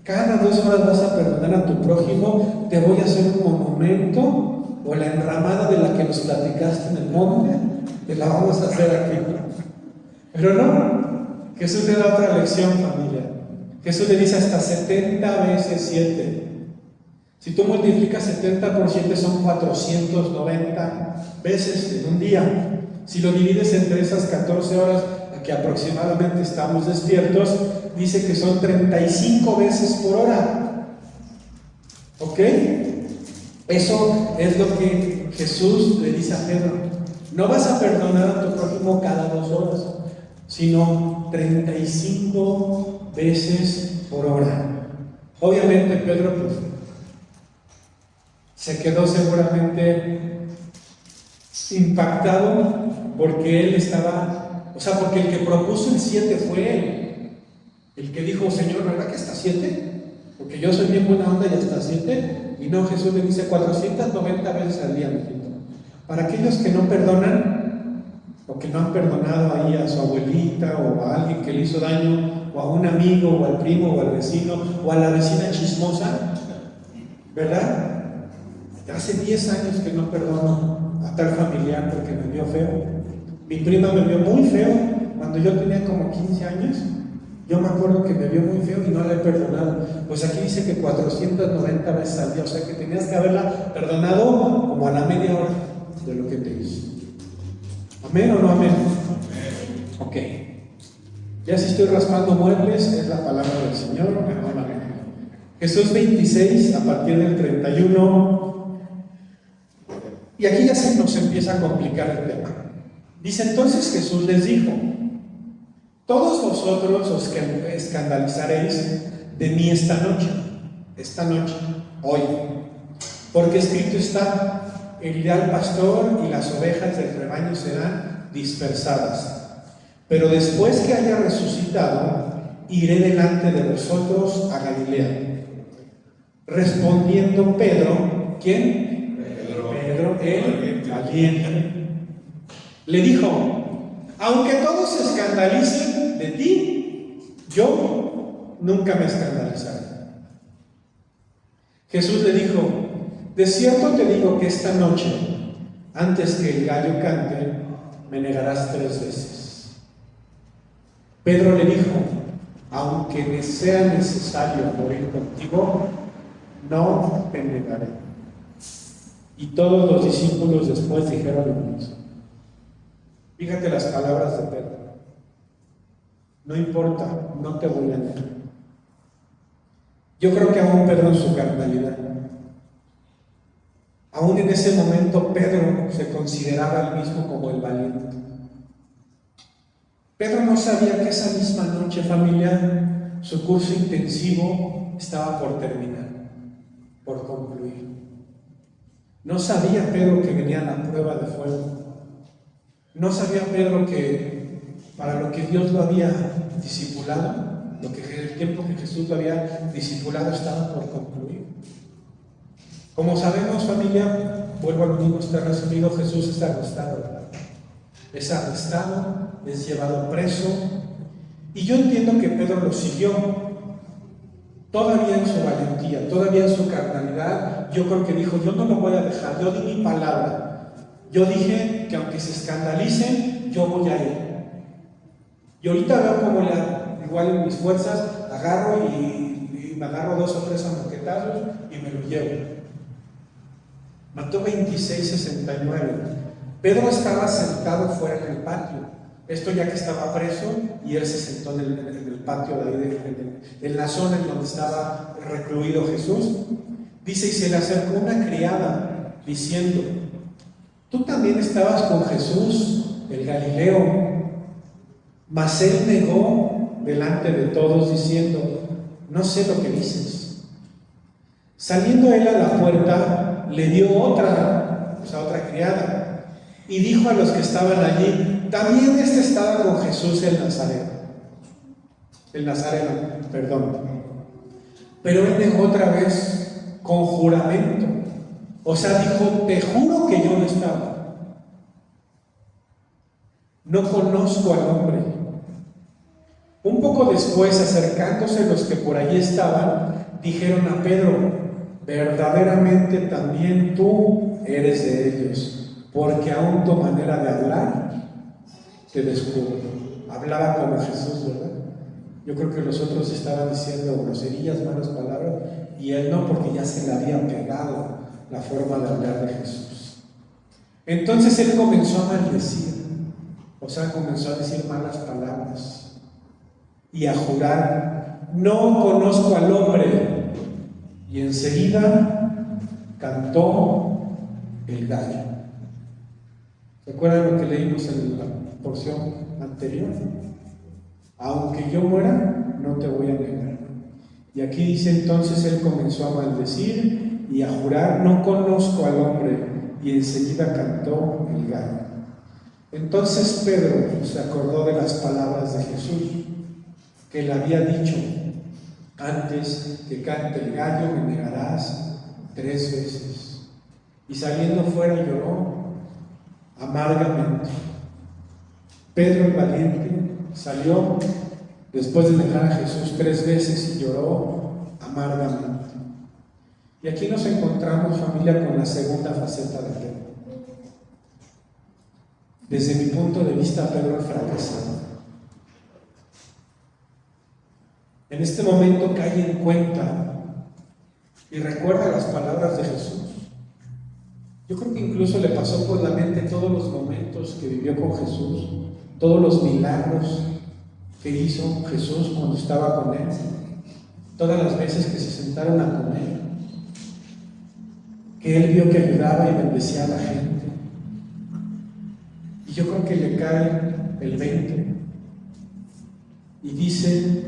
Cada 2 horas vas a perdonar a tu prójimo, te voy a hacer un monumento, o la enramada de la que nos platicaste en el monte, te la vamos a hacer aquí. Pero no, Jesús le da otra lección, familia. Jesús le dice hasta 70 veces 7. Si tú multiplicas 70 por 7 son 490 veces en un día. Si lo divides entre esas 14 horas a que aproximadamente estamos despiertos, dice que son 35 veces por hora. ¿Ok? Eso es lo que Jesús le dice a Pedro. No vas a perdonar a tu prójimo cada 2 horas, sino 35 veces por hora. Obviamente Pedro pues, se quedó seguramente impactado porque él estaba, o sea, porque el que propuso el 7 fue él. El que dijo, Señor, ¿verdad que hasta 7? Porque yo soy bien buena onda y hasta 7. Y no, Jesús le dice 490 veces al día, mijito. Para aquellos que no perdonan, o que no han perdonado ahí a su abuelita, o a alguien que le hizo daño, o a un amigo, o al primo, o al vecino, o a la vecina chismosa, ¿verdad? Hace 10 años que no perdono a tal familiar porque me vio feo. Mi prima me vio muy feo cuando yo tenía como 15 años. Yo me acuerdo que me vio muy feo y no la he perdonado. Pues aquí dice que 490 veces al día, o sea que tenías que haberla perdonado como a la media hora de lo que te hizo. ¿Amén o no amén? Ok. Ya si estoy raspando muebles, es la palabra del Señor. Amén. Jesús 26, a partir del 31. Y aquí ya se nos empieza a complicar el tema. Dice entonces Jesús les dijo: todos vosotros os escandalizaréis de mí esta noche, hoy, porque escrito está: heriré al pastor y las ovejas del rebaño serán dispersadas. Pero después que haya resucitado, iré delante de vosotros a Galilea. Respondiendo Pedro, ¿quién? Pedro, el valiente, le dijo: aunque todos se escandalicen de ti, yo nunca me escandalizaré. Jesús le dijo: de cierto te digo que esta noche, antes que el gallo cante, me negarás 3 veces. Pedro le dijo: aunque me sea necesario morir contigo, no te negaré. Y todos los discípulos después dijeron lo mismo. Fíjate las palabras de Pedro: no importa, no te voy a negar. Yo creo que aún Pedro en su carnalidad, aún en ese momento Pedro se consideraba él mismo como el valiente. Pedro no sabía que esa misma noche, familia, su curso intensivo estaba por terminar, por concluir. No sabía Pedro que venía la prueba de fuego. No sabía Pedro que para lo que Dios lo había discipulado, el tiempo que Jesús lo había discipulado estaba por concluir. Como sabemos, familia, vuelvo a lo mismo, está resumido, Jesús es arrestado, ¿verdad? Es arrestado, es llevado preso, y yo entiendo que Pedro lo siguió, todavía en su valentía, todavía en su carnalidad. Yo creo que dijo: yo no lo voy a dejar, yo di mi palabra, yo dije que aunque se escandalicen, yo voy a ir. Y ahorita veo como igual en mis fuerzas, agarro y me agarro 2 o 3 amoquetazos y me lo llevo. Mateo 26:69. Pedro estaba sentado fuera en el patio. Esto ya que estaba preso, y él se sentó en el patio de ahí, en la zona en donde estaba recluido Jesús. Dice: y se le acercó una criada diciendo: tú también estabas con Jesús, el Galileo. Mas él negó delante de todos diciendo: no sé lo que dices. Saliendo él a la puerta, le dio otra criada, y dijo a los que estaban allí: también este estaba con Jesús el Nazareno, perdón. Pero él negó otra vez con juramento. O sea, dijo: te juro que yo no estaba. No conozco al hombre. Un poco después, acercándose los que por allí estaban, dijeron a Pedro: verdaderamente también tú eres de ellos, porque aún tu manera de hablar te descubre. Hablaba como Jesús, ¿verdad? Yo creo que los otros estaban diciendo groserías, malas palabras, y él no, porque ya se le había pegado la forma de hablar de Jesús. Entonces él comenzó a maldecir, o sea, comenzó a decir malas palabras y a jurar: no conozco al hombre. Y enseguida cantó el gallo. ¿Se acuerdan lo que leímos en la porción anterior? Aunque yo muera, no te voy a negar. Y aquí dice: entonces él comenzó a maldecir y a jurar: no conozco al hombre. Y enseguida cantó el gallo. Entonces Pedro se acordó de las palabras de Jesús, que le había dicho: antes que cante el gallo me negarás 3 veces. Y saliendo fuera lloró amargamente. Pedro el valiente salió después de negar a Jesús 3 veces y lloró amargamente. Y aquí nos encontramos, familia, con la segunda faceta de Pedro. Desde mi punto de vista, Pedro el fracasado. En este momento cae en cuenta y recuerda las palabras de Jesús. Yo creo que incluso le pasó por la mente todos los momentos que vivió con Jesús, todos los milagros que hizo Jesús cuando estaba con él, todas las veces que se sentaron a comer, que él vio que ayudaba y bendecía a la gente. Y yo creo que le cae el 20 y dice: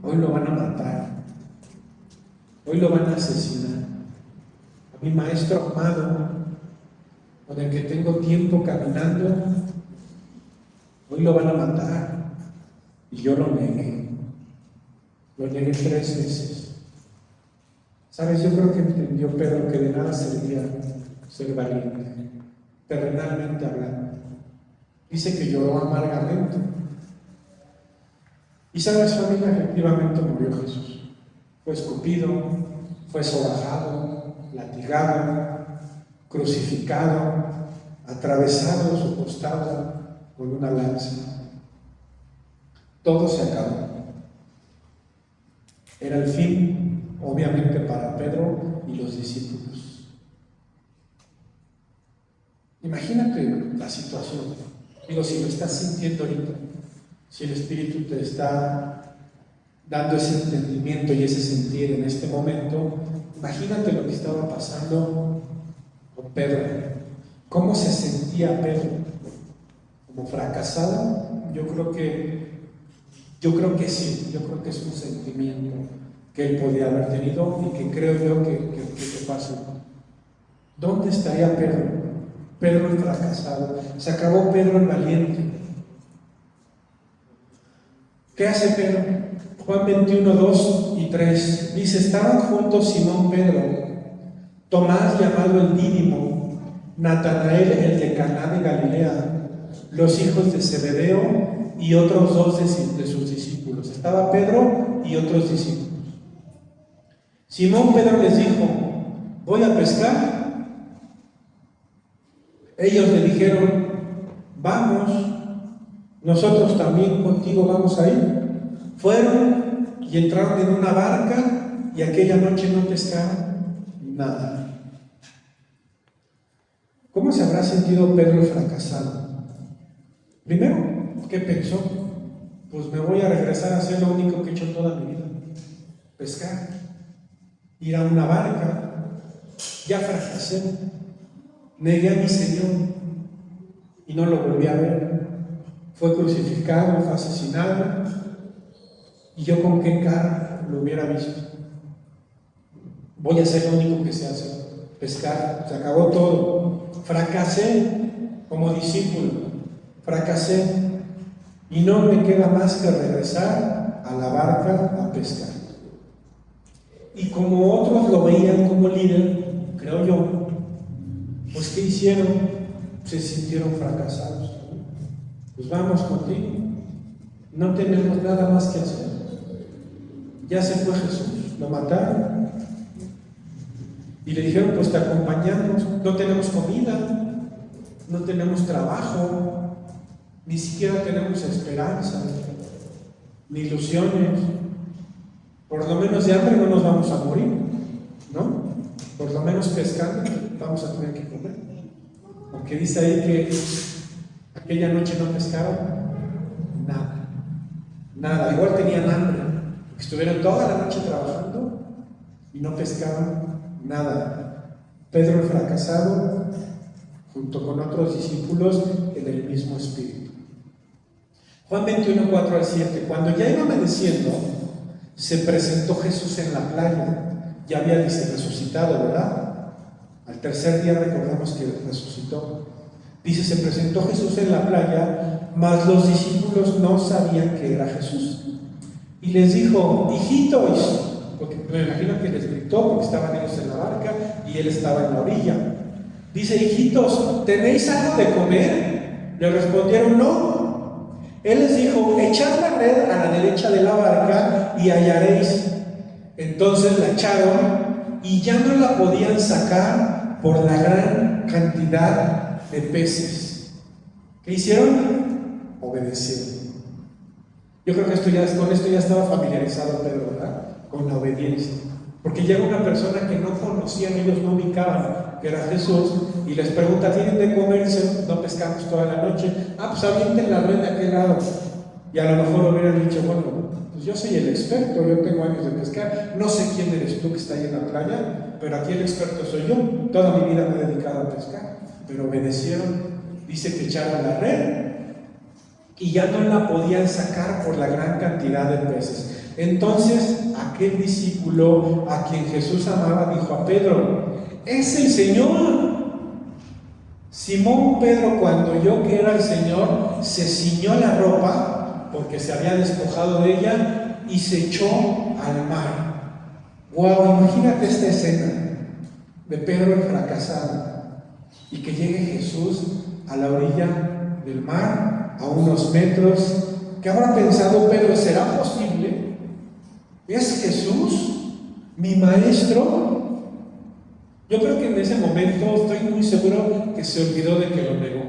hoy lo van a matar, hoy lo van a asesinar. A mi maestro amado, con el que tengo tiempo caminando, hoy lo van a matar. Y yo lo negué 3 veces. ¿Sabes? Yo creo que entendió Pedro que de nada servía ser valiente, terrenalmente hablando. Dice que lloró amargamente. Y sabes, familia, efectivamente murió Jesús. Fue escupido, fue sobajado, latigado, crucificado, atravesado su costado con una lanza. Todo se acabó. Era el fin, obviamente, para Pedro y los discípulos. Imagínate la situación. Digo, si lo estás sintiendo ahorita, si el Espíritu te está dando ese entendimiento y ese sentir en este momento, imagínate lo que estaba pasando con Pedro. ¿Cómo se sentía Pedro? ¿Como fracasado? Yo creo que sí, yo creo que es un sentimiento que él podía haber tenido y que creo yo que pasó. ¿Dónde estaría Pedro? Pedro el fracasado. Se acabó Pedro el valiente. ¿Qué hace Pedro? Juan 21, 2 y 3 dice: estaban juntos Simón Pedro, Tomás llamado el Dídimo, Natanael el de Caná de Galilea, los hijos de Zebedeo y otros 2 de sus discípulos. Estaba Pedro y otros discípulos. Simón Pedro les dijo: voy a pescar. Ellos le dijeron: vamos, nosotros también contigo vamos a ir. Fueron y entraron en una barca y aquella noche no pescaron nada. ¿Cómo se habrá sentido Pedro el fracasado? Primero, ¿qué pensó? Pues me voy a regresar a hacer lo único que he hecho toda mi vida: pescar, ir a una barca. Ya fracasé, negué a mi Señor y no lo volví a ver. Fue crucificado, fue asesinado, y yo con qué cara lo hubiera visto. voy a ser lo único que sé hacer, pescar, se acabó todo. Fracasé como discípulo, fracasé, y no me queda más que regresar a la barca a pescar. Y como otros lo veían como líder, creo yo, pues ¿qué hicieron? Se sintieron fracasados. Pues vamos contigo, no tenemos nada más que hacer. Ya se fue Jesús, lo mataron y le dijeron, pues te acompañamos, no tenemos comida, no tenemos trabajo, ni siquiera tenemos esperanza, ni ilusiones, por lo menos de hambre no nos vamos a morir, ¿no? Por lo menos pescando vamos a tener que comer. Aunque dice ahí que aquella noche no pescaron nada, igual tenían hambre, porque estuvieron toda la noche trabajando y no pescaban nada. Pedro el fracasado, junto con otros discípulos en el mismo espíritu. Juan 21, 4 al 7. Cuando ya iba amaneciendo, se presentó Jesús en la playa. Ya había resucitado, ¿verdad? Al tercer día recordamos que resucitó. Dice, se presentó Jesús en la playa, mas los discípulos no sabían que era Jesús. Y les dijo, hijitos, porque me imagino que les gritó porque estaban ellos en la barca y él estaba en la orilla. Dice, hijitos, ¿tenéis algo de comer? Le respondieron, no. Él les dijo, echad la red a la derecha de la barca y hallaréis. Entonces la echaron y ya no la podían sacar por la gran cantidad de peces. ¿Qué hicieron? Obedecieron. Yo creo que con esto ya estaba familiarizado Pedro, ¿verdad? Con la obediencia. Porque llega una persona que no conocían, ellos no ubicaban que era Jesús, y les pregunta, ¿tienen de comerse? No pescamos toda la noche. Pues avienten la red de aquel lado. Y a lo mejor hubieran dicho, bueno, pues yo soy el experto, yo tengo años de pescar, no sé quién eres tú que está ahí en la playa, pero aquí el experto soy yo, toda mi vida me he dedicado a pescar. Pero obedecieron, dice que echaron la red y ya no la podían sacar por la gran cantidad de peces. Entonces aquel discípulo a quien Jesús amaba dijo a Pedro, es el Señor. Simón Pedro, cuando oyó que era el Señor, se ciñó la ropa porque se había despojado de ella y se echó al mar. Wow, imagínate esta escena de Pedro el fracasado y que llegue Jesús a la orilla del mar, a unos metros. ¿Qué habrá pensado Pedro? ¿Será posible? ¿Es Jesús mi maestro? Yo creo que en ese momento estoy muy seguro que se olvidó de que lo negó.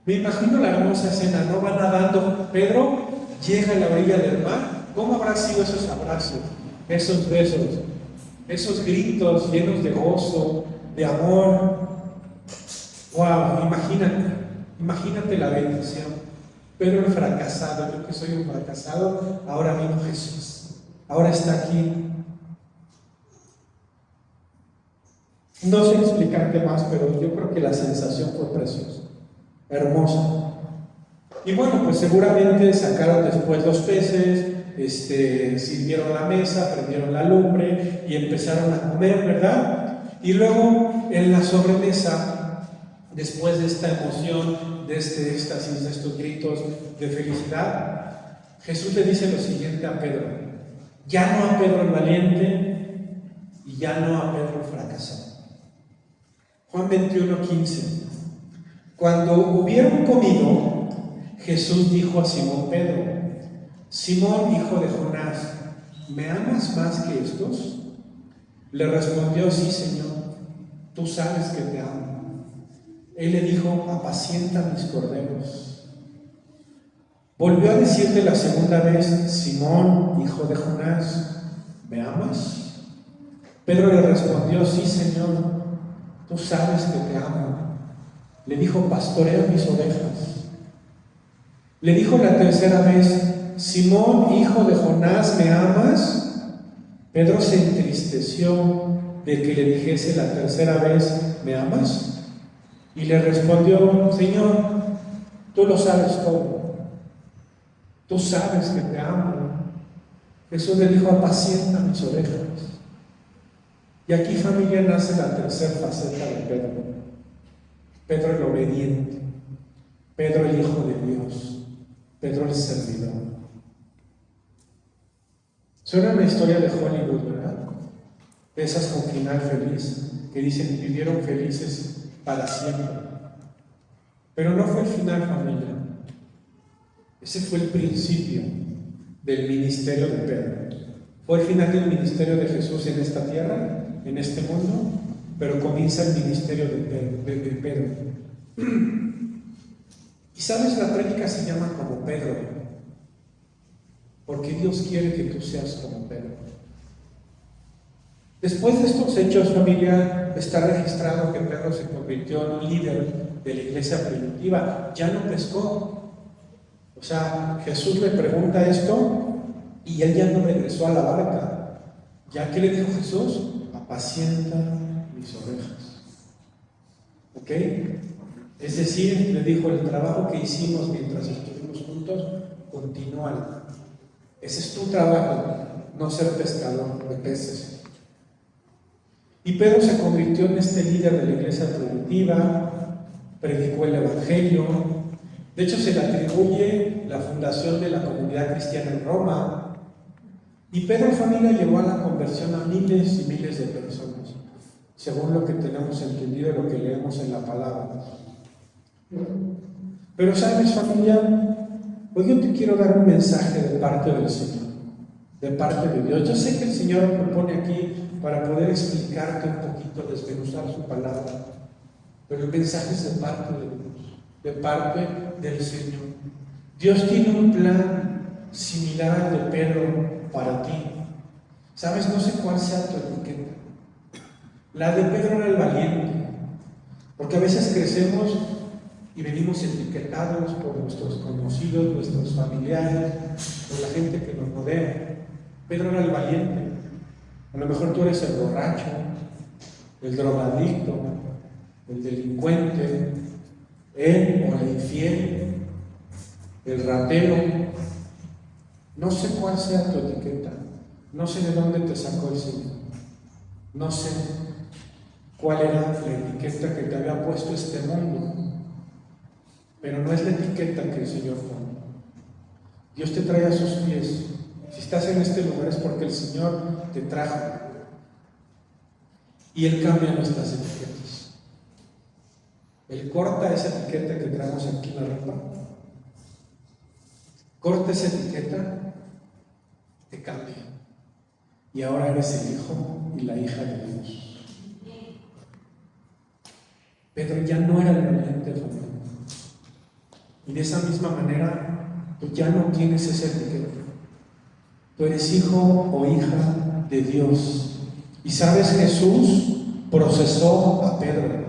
Me imagino la hermosa escena, ¿no? Va nadando Pedro, llega a la orilla del mar. ¿Cómo habrán sido esos abrazos, esos besos, esos gritos llenos de gozo, de amor? ¡Wow! Imagínate la bendición. Pedro el fracasado, yo que soy un fracasado, ahora vino Jesús, ahora está aquí. No sé explicarte más, pero yo creo que la sensación fue preciosa, hermosa. Y bueno, pues seguramente sacaron después los peces, sirvieron la mesa, prendieron la lumbre y empezaron a comer, ¿verdad? Y luego en la sobremesa, después de esta emoción, de este éxtasis, de estos gritos de felicidad, Jesús le dice lo siguiente a Pedro, ya no a Pedro el valiente y ya no a Pedro el fracasado. Juan 21:15. Cuando hubieron comido, Jesús dijo a Simón Pedro, Simón, hijo de Jonás, ¿me amas más que estos? Le respondió, sí, Señor, tú sabes que te amo. Él le dijo, apacienta mis corderos. Volvió a decirle la segunda vez, Simón, hijo de Jonás, ¿me amas? Pedro le respondió, sí, Señor, tú sabes que te amo. Le dijo, pastorea mis ovejas. Le dijo la tercera vez, Simón, hijo de Jonás, ¿me amas? Pedro se entristeció de que le dijese la tercera vez, ¿me amas? Y le respondió, Señor, tú lo sabes todo. Tú sabes que te amo. Jesús le dijo: apacienta mis ovejas. Y aquí, familia, nace la tercera faceta de Pedro. Pedro el obediente, Pedro el Hijo de Dios, Pedro el servidor. Suena una historia de Hollywood, ¿verdad? De esas con final feliz, que dicen vivieron felices para siempre. Pero no fue el final, familia. Ese fue el principio del ministerio de Pedro. Fue el final del ministerio de Jesús en esta tierra, en este mundo, pero comienza el ministerio de Pedro. Y sabes, la prédica se llama como Pedro, porque Dios quiere que tú seas como Pedro. Después de estos hechos, familia, está registrado que Pedro se convirtió en un líder de la iglesia primitiva. Ya no pescó. O sea, Jesús le pregunta esto y él ya no regresó a la barca. ¿Ya qué le dijo Jesús? Apacienta mis ovejas. ¿Ok? Es decir, le dijo: el trabajo que hicimos mientras estuvimos juntos, continúa. Ese es tu trabajo, no ser pescador de peces. Y Pedro se convirtió en este líder de la iglesia primitiva, predicó el evangelio. De hecho, se le atribuye la fundación de la comunidad cristiana en Roma. Y Pedro, familia, llevó a la conversión a miles y miles de personas, según lo que tenemos entendido y lo que leemos en la palabra. Pero sabes, familia, hoy yo te quiero dar un mensaje de parte del Señor, de parte de Dios. Yo sé que el Señor me pone aquí para poder explicarte un poquito, desmenuzar su palabra, pero el mensaje es de parte de Dios, de parte del Señor. Dios tiene un plan similar al de Pedro para ti. ¿Sabes? No sé cuál sea tu etiqueta. La de Pedro era el valiente, porque a veces crecemos y venimos etiquetados por nuestros conocidos, nuestros familiares, por la gente que nos rodea. Pedro era el valiente. A lo mejor tú eres el borracho, el drogadicto, el delincuente, él o el infiel, el ratero. No sé cuál sea tu etiqueta, no sé de dónde te sacó el Señor, no sé cuál era la etiqueta que te había puesto este mundo, pero no es la etiqueta que el Señor pone. Dios te trae a sus pies. Si estás en este lugar es porque el Señor te trajo y Él cambia nuestras etiquetas. Él corta esa etiqueta que traemos aquí en la ropa, corta esa etiqueta, te cambia y ahora eres el hijo y la hija de Dios. Pedro ya no era el valiente, familia, y de esa misma manera tú ya no tienes esa etiqueta. Tú eres hijo o hija de Dios. Y sabes, Jesús procesó a Pedro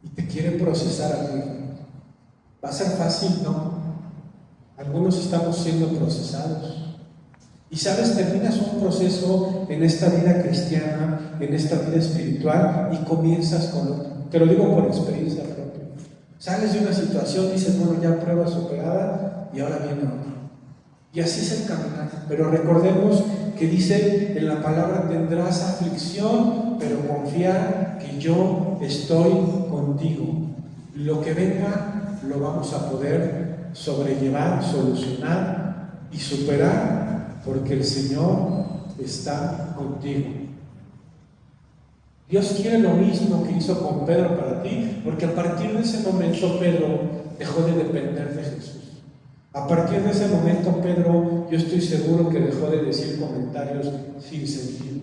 y te quiere procesar a ti. ¿Va a ser fácil? No. Algunos estamos siendo procesados. Y sabes, terminas un proceso en esta vida cristiana, en esta vida espiritual, y comienzas con otro. Te lo digo por experiencia propia. Sales de una situación, dices, bueno, ya prueba superada, y ahora viene otra. Y así es el caminar. Pero recordemos que dice en la palabra: tendrás aflicción, pero confía que yo estoy contigo. Lo que venga lo vamos a poder sobrellevar, solucionar y superar, porque el Señor está contigo. Dios quiere lo mismo que hizo con Pedro para ti, porque a partir de ese momento Pedro dejó de depender de Jesús. A partir de ese momento Pedro, yo estoy seguro que dejó de decir comentarios sin sentido.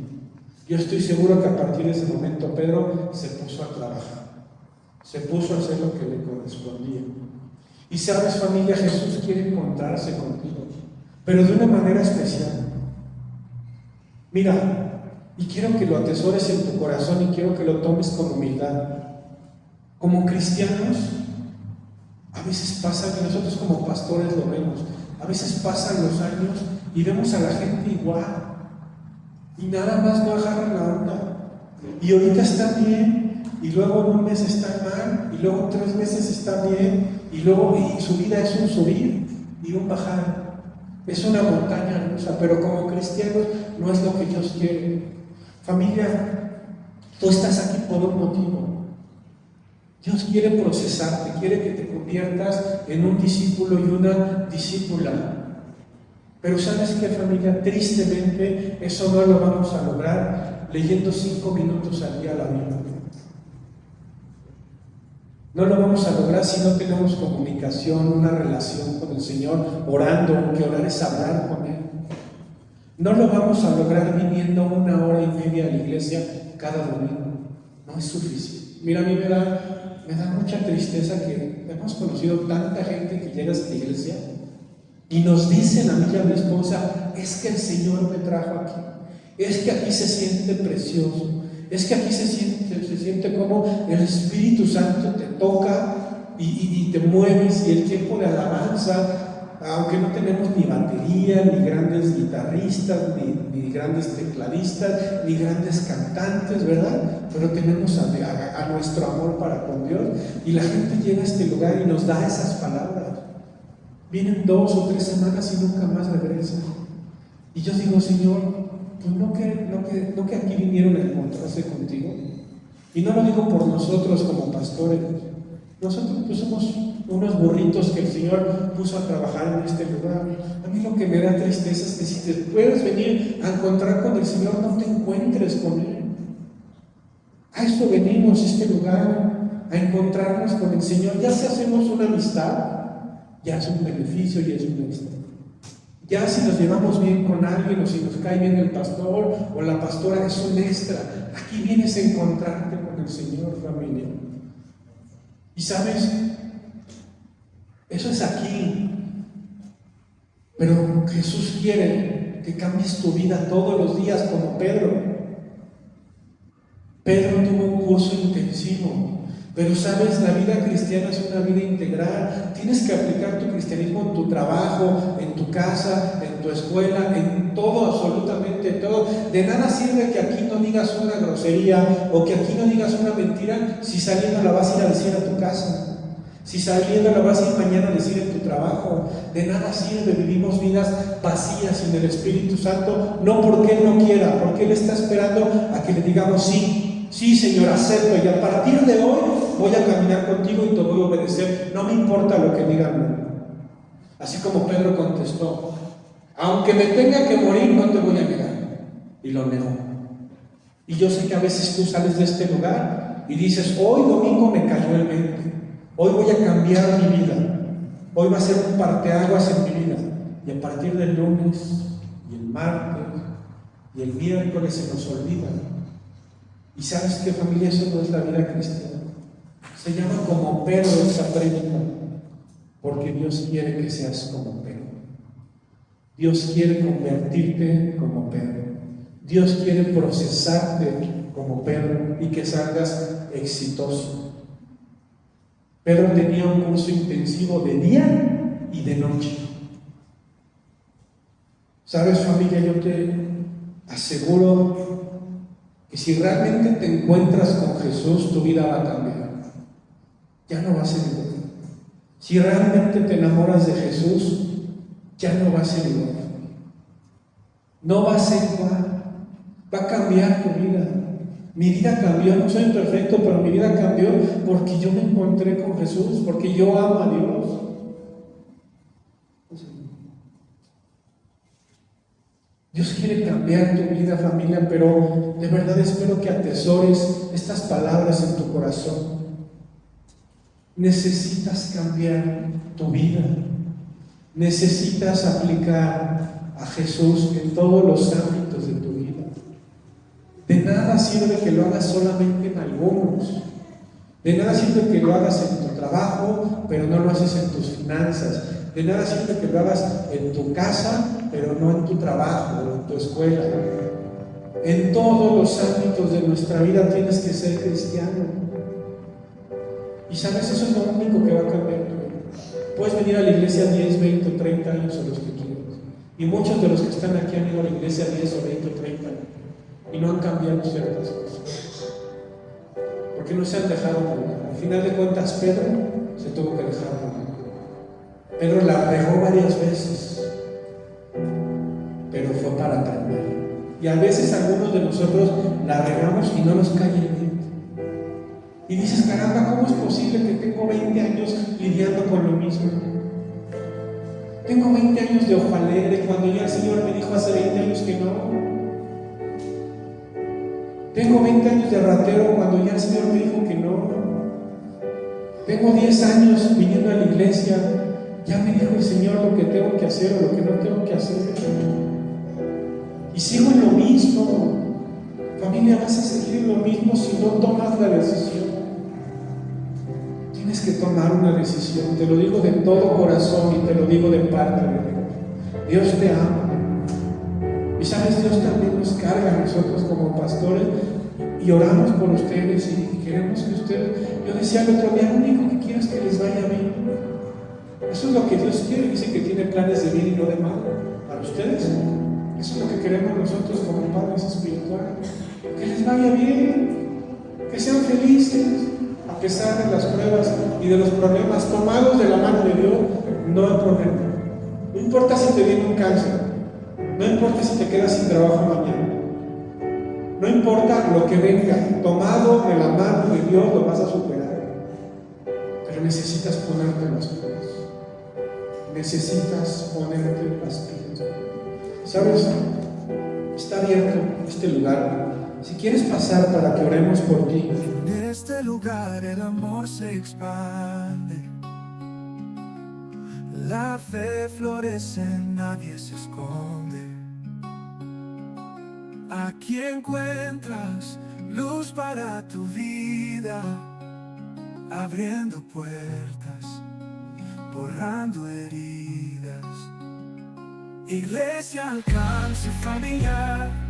Yo estoy seguro que a partir de ese momento Pedro se puso a trabajar, se puso a hacer lo que le correspondía. Y sabes, familia, Jesús quiere encontrarse contigo, pero de una manera especial. Mira, y quiero que lo atesores en tu corazón y quiero que lo tomes con humildad. Como cristianos, a veces pasa que nosotros como pastores lo vemos. A veces pasan los años y vemos a la gente igual y nada más no agarran la onda. Y ahorita están bien y luego en un mes están mal y luego en 3 meses están bien y luego y su vida es un subir y un bajar. Es una montaña rusa, pero como cristianos no es lo que Dios quiere. Familia, tú estás aquí por un motivo. Dios quiere procesarte, quiere que te conviertas en un discípulo y una discípula. Pero ¿sabes qué, familia? Tristemente eso no lo vamos a lograr leyendo 5 minutos al día la Biblia. No lo vamos a lograr si no tenemos comunicación, una relación con el Señor, orando, porque orar es hablar con Él. No lo vamos a lograr viniendo 1 hora y media a la iglesia cada domingo. No es suficiente. Mira, a mí me da mucha tristeza que hemos conocido tanta gente que llega a esta iglesia y nos dicen a mí y a mi esposa: es que el Señor me trajo aquí, es que aquí se siente precioso, es que aquí se siente como el Espíritu Santo te toca y te mueves, y el tiempo de alabanza, aunque no tenemos ni batería, ni grandes guitarristas, ni grandes tecladistas, ni grandes cantantes, ¿verdad? Pero tenemos a nuestro amor para con Dios, y la gente llega a este lugar y nos da esas palabras. Vienen 2 o 3 semanas y nunca más regresan. Y yo digo: Señor, pues no que aquí vinieron a encontrarse contigo. Y no lo digo por nosotros como pastores. Nosotros pues somos unos burritos que el Señor puso a trabajar en este lugar. A mí lo que me da tristeza es que si te puedes venir a encontrar con el Señor, no te encuentres con Él. A eso venimos a este lugar, a encontrarnos con el Señor. Ya si hacemos una amistad, ya es un beneficio y es un extra. Ya si nos llevamos bien con alguien, o si nos cae bien el pastor o la pastora, es un extra. Aquí vienes a encontrarte con el Señor, familia. Y sabes, eso es aquí. Pero Jesús quiere que cambies tu vida todos los días, como Pedro. Pedro tuvo un curso intensivo. Pero sabes, la vida cristiana es una vida integral. Tienes que aplicar tu cristianismo en tu trabajo, en tu casa, en tu escuela, en todo, absolutamente todo. De nada sirve que aquí no digas una grosería o que aquí no digas una mentira si saliendo la vas a ir a decir a tu casa, si saliendo la vas a ir mañana a decir en tu trabajo. De nada sirve. Vivimos vidas vacías sin el Espíritu Santo, no porque Él no quiera, porque Él está esperando a que le digamos: sí. Sí, Señor, acepto, y a partir de hoy voy a caminar contigo y te voy a obedecer, no me importa lo que digan. Así como Pedro contestó: aunque me tenga que morir, no te voy a negar. Y lo negó. Y yo sé que a veces tú sales de este lugar y dices: hoy domingo me cayó el 20, hoy voy a cambiar mi vida, hoy va a ser un parteaguas en mi vida. Y a partir del lunes y el martes y el miércoles se nos olvida. Y sabes qué, familia, eso no es la vida cristiana. Se llama como Pedro esa prédica, porque Dios quiere que seas como Pedro. Dios quiere convertirte como Pedro. Dios quiere procesarte como Pedro y que salgas exitoso. Pedro tenía un curso intensivo de día y de noche. Sabes, familia, yo te aseguro que si realmente te encuentras con Jesús, tu vida va a cambiar. Ya no va a ser igual. Si realmente te enamoras de Jesús, ya no va a ser igual. No va a ser igual. Va a cambiar tu vida. Mi vida cambió. No soy perfecto, pero mi vida cambió porque yo me encontré con Jesús, porque yo amo a Dios. Dios quiere cambiar tu vida, familia, pero de verdad espero que atesores estas palabras en tu corazón. Necesitas cambiar tu vida. Necesitas aplicar a Jesús en todos los ámbitos de tu vida. De nada sirve que lo hagas solamente en algunos. De nada sirve que lo hagas en tu trabajo, pero no lo haces en tus finanzas. De nada sirve que lo hagas en tu casa, pero no en tu trabajo o en tu escuela. En todos los ámbitos de nuestra vida tienes que ser cristiano. Y sabes, eso es lo único que va a cambiar tu vida. Puedes venir a la iglesia 10, 20 o 30 años o los que quieras. Y muchos de los que están aquí han ido a la iglesia 10 o 20 o 30 años y no han cambiado ciertas cosas. Porque no se han dejado morir. Al final de cuentas, Pedro se tuvo que dejar morir. Pedro la regó varias veces. fue para aprender. Y a veces algunos de nosotros la regamos y no nos cae el 20. Y dices, caramba, ¿cómo es posible que tengo 20 años lidiando con lo mismo? Tengo 20 años de ojo alegre cuando ya el Señor me dijo hace 20 años que no. Tengo 20 años de ratero cuando ya el Señor me dijo que no. Tengo 10 años viniendo a la iglesia, ya me dijo el Señor lo que tengo que hacer o lo que no tengo que hacer. Y sigo en lo mismo. Familia, vas a seguir en lo mismo si no tomas la decisión. Tienes que tomar una decisión, te lo digo de todo corazón y te lo digo de parte de Dios. Dios te ama. Y sabes, Dios también nos carga a nosotros como pastores y oramos por ustedes y queremos que ustedes, yo decía el otro día, lo único que quiero es que les vaya bien. Eso es lo que Dios quiere, dice que tiene planes de bien y no de mal para ustedes. Eso es lo que queremos nosotros como padres espirituales, que les vaya bien, que sean felices a pesar de las pruebas y de los problemas, tomados de la mano de Dios. No hay problema, no importa si te viene un cáncer, no importa si te quedas sin trabajo mañana, no importa lo que venga, tomado de la mano de Dios lo vas a superar. Pero necesitas ponerte las pilas. Necesitas ponerte las pilas. ¿Sabes? Está abierto este lugar. Si quieres pasar para que oremos por ti. En este lugar el amor se expande. La fe florece, nadie se esconde. Aquí encuentras luz para tu vida, abriendo puertas, borrando heridas. Iglesia Alcance Familiar.